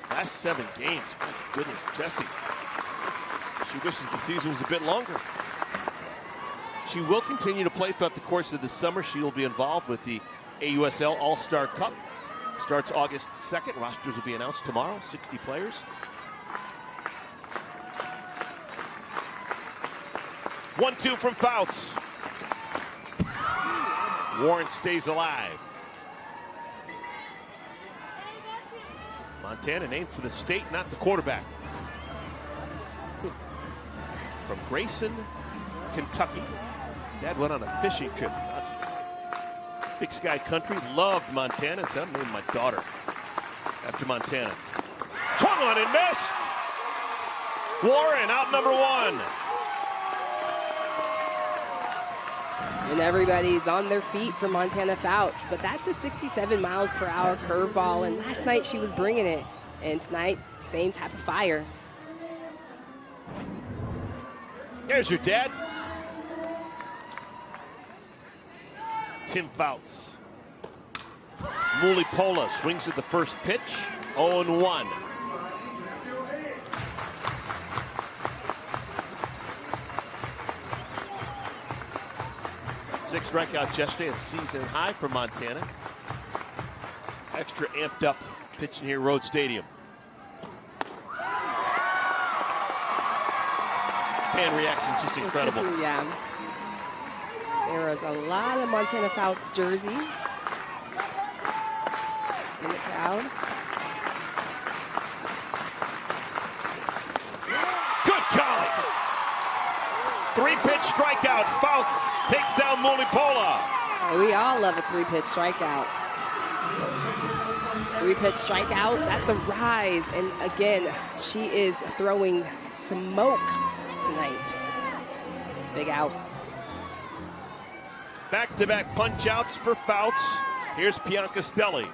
Last 7 games, my goodness, Jessie. She wishes the season was a bit longer. She will continue to play throughout the course of the summer. She will be involved with the AUSL All-Star Cup. Starts August 2nd. Rosters will be announced tomorrow, 60 players. One-two from Fouts. Warren stays alive. Montana named for the state, not the quarterback. From Grayson, Kentucky. Dad went on a fishing trip. Big Sky Country, loved Montana, and so I'm naming my daughter after Montana. Swung on and missed. Warren out number 1. And everybody's on their feet for Montana Fouts, but that's a 67 miles per hour curveball, and last night she was bringing it, and tonight, same type of fire. There's your dad. Tim Fouts. Mulipola swings at the first pitch, 0-1. Six strikeouts yesterday, a season high for Montana. Extra amped up pitching here, Rhoads Stadium. Fan reaction just incredible. Yeah. There was a lot of Montana Fouts jerseys in the crowd. Good golly. 3-pitch strikeout. Fouts takes down Mulipola. We all love a 3-pitch strikeout. 3-pitch strikeout. That's a rise. And again, she is throwing smoke tonight. It's a big out. Back-to-back punch-outs for Fouts. Here's Piancastel.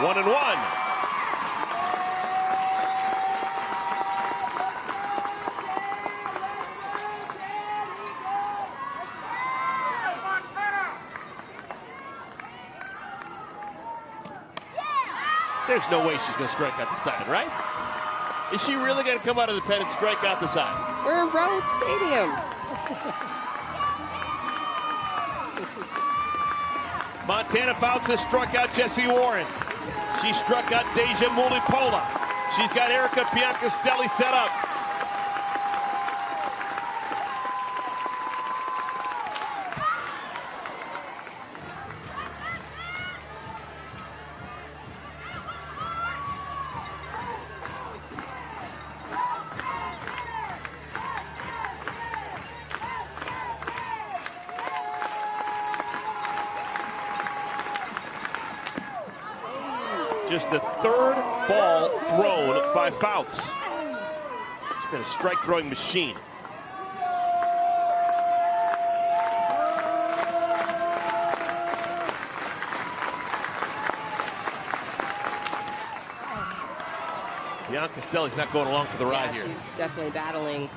One and one. There's no way she's going to strike out the side, right? Is she really going to come out of the pen and strike out the side? We're at Rhoads Stadium. Montana Fouts has struck out Jessie Warren. She struck out Deja Mulipola. She's got Erica Piancastel set up. Just the third ball thrown by Fouts. She's been a strike-throwing machine. Piancastel's not going along for the ride here. She's definitely battling.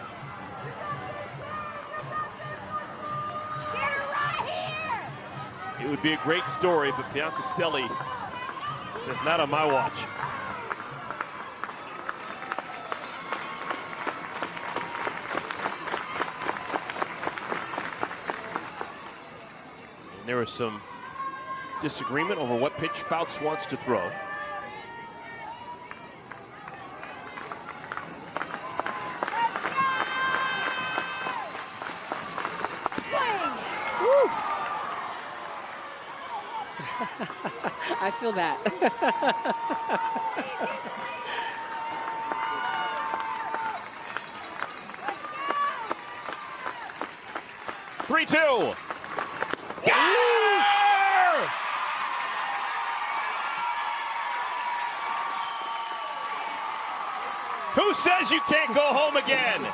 It would be a great story, but Piancastel says, not on my watch. And there was some disagreement over what pitch Fouts wants to throw. I feel that. 3-2. Got her! Who says you can't go home again?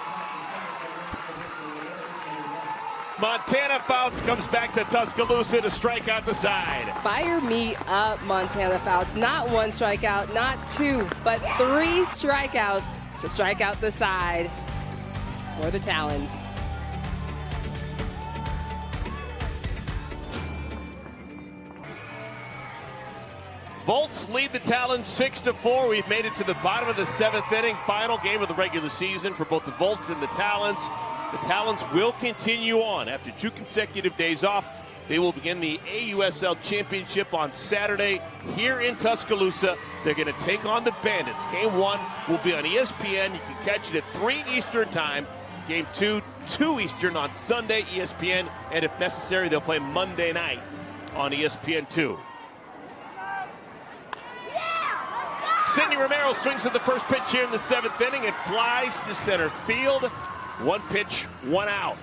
Montana Fouts comes back to Tuscaloosa to strike out the side. Fire me up, Montana Fouts. Not one strikeout, not two, but 3 strikeouts to strike out the side for the Talons. Volts lead the Talons 6-4. We've made it to the bottom of the 7th inning. Final game of the regular season for both the Volts and the Talons. The Talons will continue on after 2 consecutive days off. They will begin the AUSL Championship on Saturday here in Tuscaloosa. They're going to take on the Bandits. Game 1 will be on ESPN. You can catch it at 3 Eastern time. Game 2, 2 Eastern on Sunday, ESPN. And if necessary, they'll play Monday night on ESPN2. Sydney Romero swings at the first pitch here in the 7th inning. It flies to center field. 1 pitch, 1 out.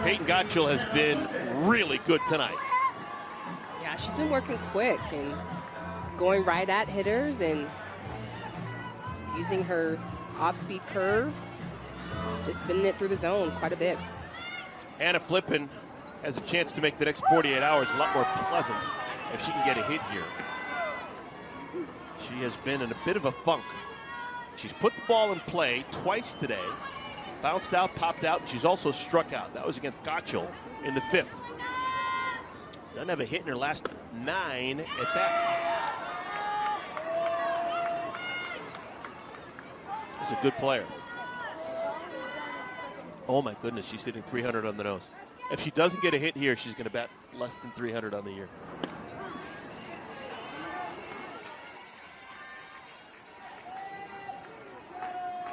Peyton Gottschall has been really good tonight. Yeah, she's been working quick and going right at hitters and using her off-speed curve, just spinning it through the zone quite a bit. Anna Flippen has a chance to make the next 48 hours a lot more pleasant if she can get a hit here. She has been in a bit of a funk. She's put the ball in play twice today. Bounced out, popped out, and she's also struck out. That was against Gottschall in the 5th. Doesn't have a hit in her last 9 at bats. She's a good player. Oh my goodness, she's hitting 300 on the nose. If she doesn't get a hit here, she's going to bat less than 300 on the year.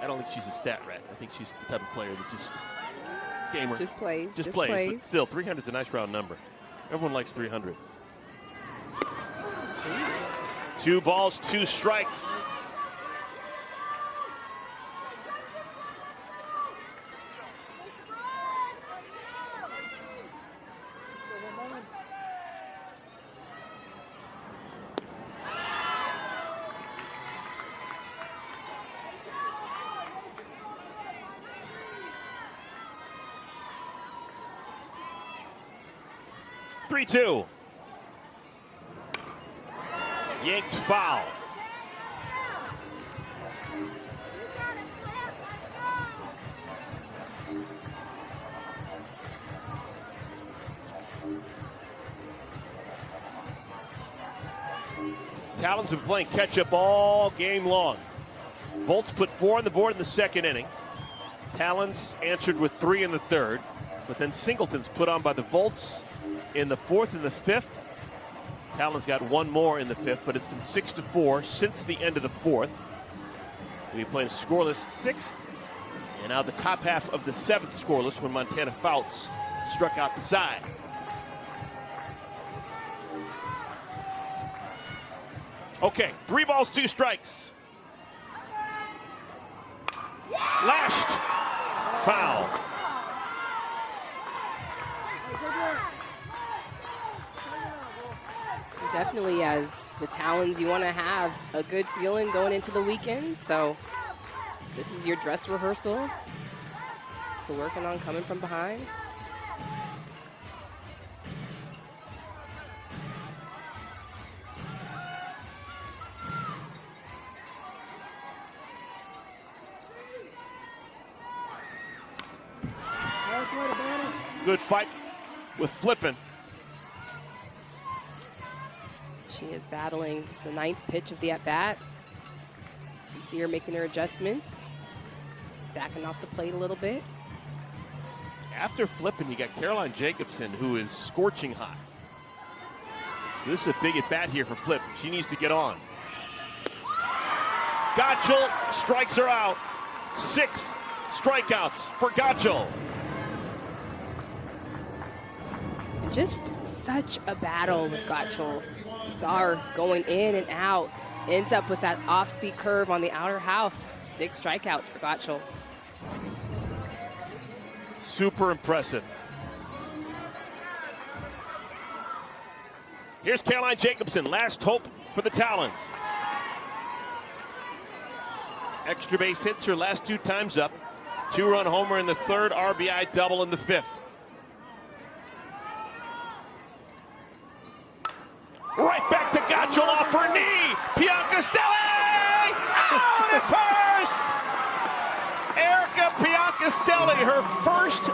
I don't think she's a stat rat. I think she's the type of player that just gamer. Just plays. Just plays. But still, 300 is a nice round number. Everyone likes 300. 2 balls, 2 strikes. Three-two. Yanked foul. Talons have been playing catch-up all game long. Volts put 4 on the board in the second inning. Talons answered with 3 in the third, but then Singleton's put on by the Volts in the fourth and the fifth. Talons got 1 more in the fifth, but it's been 6-4 since the end of the fourth. We'll be playing a scoreless 6th, and now the top half of the 7th scoreless when Montana Fouts struck out the side. Okay, 3 balls, 2 strikes. Lashed. Foul. Definitely, as the Talons, you want to have a good feeling going into the weekend. So this is your dress rehearsal. Still working on coming from behind. Good fight with Flippin. She is battling. It's the 9th pitch of the at-bat. You see her making her adjustments, backing off the plate a little bit. After Flippin, you got Caroline Jacobsen, who is scorching hot. So this is a big at-bat here for Flip. She needs to get on. Gottschall strikes her out. 6 strikeouts for Gottschall. Just such a battle with Gottschall. You saw her going in and out. Ends up with that off-speed curve on the outer half. 6 strikeouts for Gottschall. Super impressive. Here's Caroline Jacobsen, last hope for the Talons. Extra base hits her last 2 times up. 2-run homer in the third, RBI double in the 5th. Right back to Gottschall off her knee. Piancastel out at first. Erica Piancastel, her first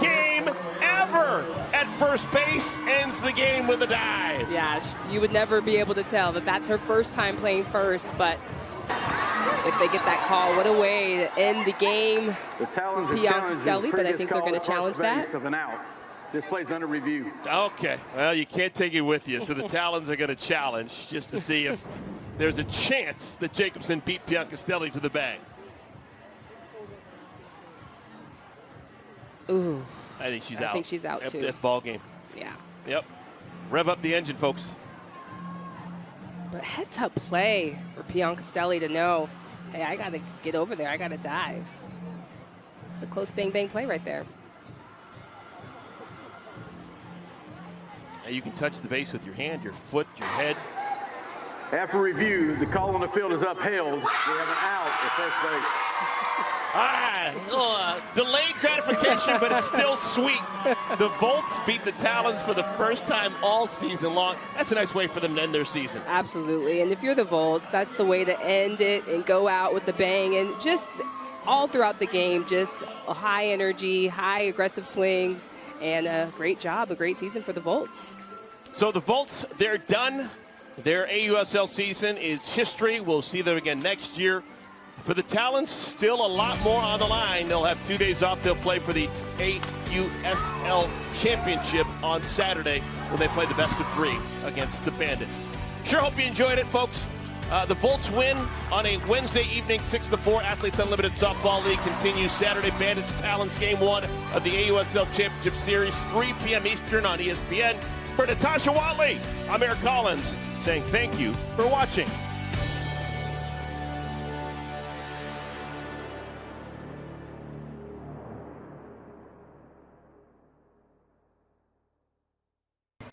game ever at first base, ends the game with a dive. Yeah, you would never be able to tell that that's her first time playing first, but if they get that call, what a way to end the game. The Talons are challenging, but I think they're going to challenge that. Of an out. This play's under review. Okay, well, you can't take it with you, so the Talons are going to challenge just to see if there's a chance that Jacobsen beat Piancastel to the bag. Ooh. I think she's out. I think she's out, too. That's ball game. Yeah. Yep. Rev up the engine, folks. But heads-up play for Piancastel to know, hey, I got to get over there. I got to dive. It's a close bang-bang play right there. You can touch the base with your hand, your foot, your head. After review, the call on the field is upheld. We have an out at first base. All right, delayed gratification, but it's still sweet. The Volts beat the Talons for the first time all season long. That's a nice way for them to end their season. Absolutely, and if you're the Volts, that's the way to end it and go out with the bang. And just all throughout the game, just a high energy, high aggressive swings, and a great job, a great season for the Volts. So the Volts, they're done. Their AUSL season is history. We'll see them again next year. For the Talons, still a lot more on the line. They'll have 2 days off. They'll play for the AUSL Championship on Saturday when they play the best of 3 against the Bandits. Sure hope you enjoyed it, folks. The Volts win on a Wednesday evening, 6-4. Athletes Unlimited Softball League continues Saturday. Bandits Talons Game 1 of the AUSL Championship Series, 3 p.m. Eastern on ESPN. For Natasha Watley, I'm Eric Collins saying thank you for watching.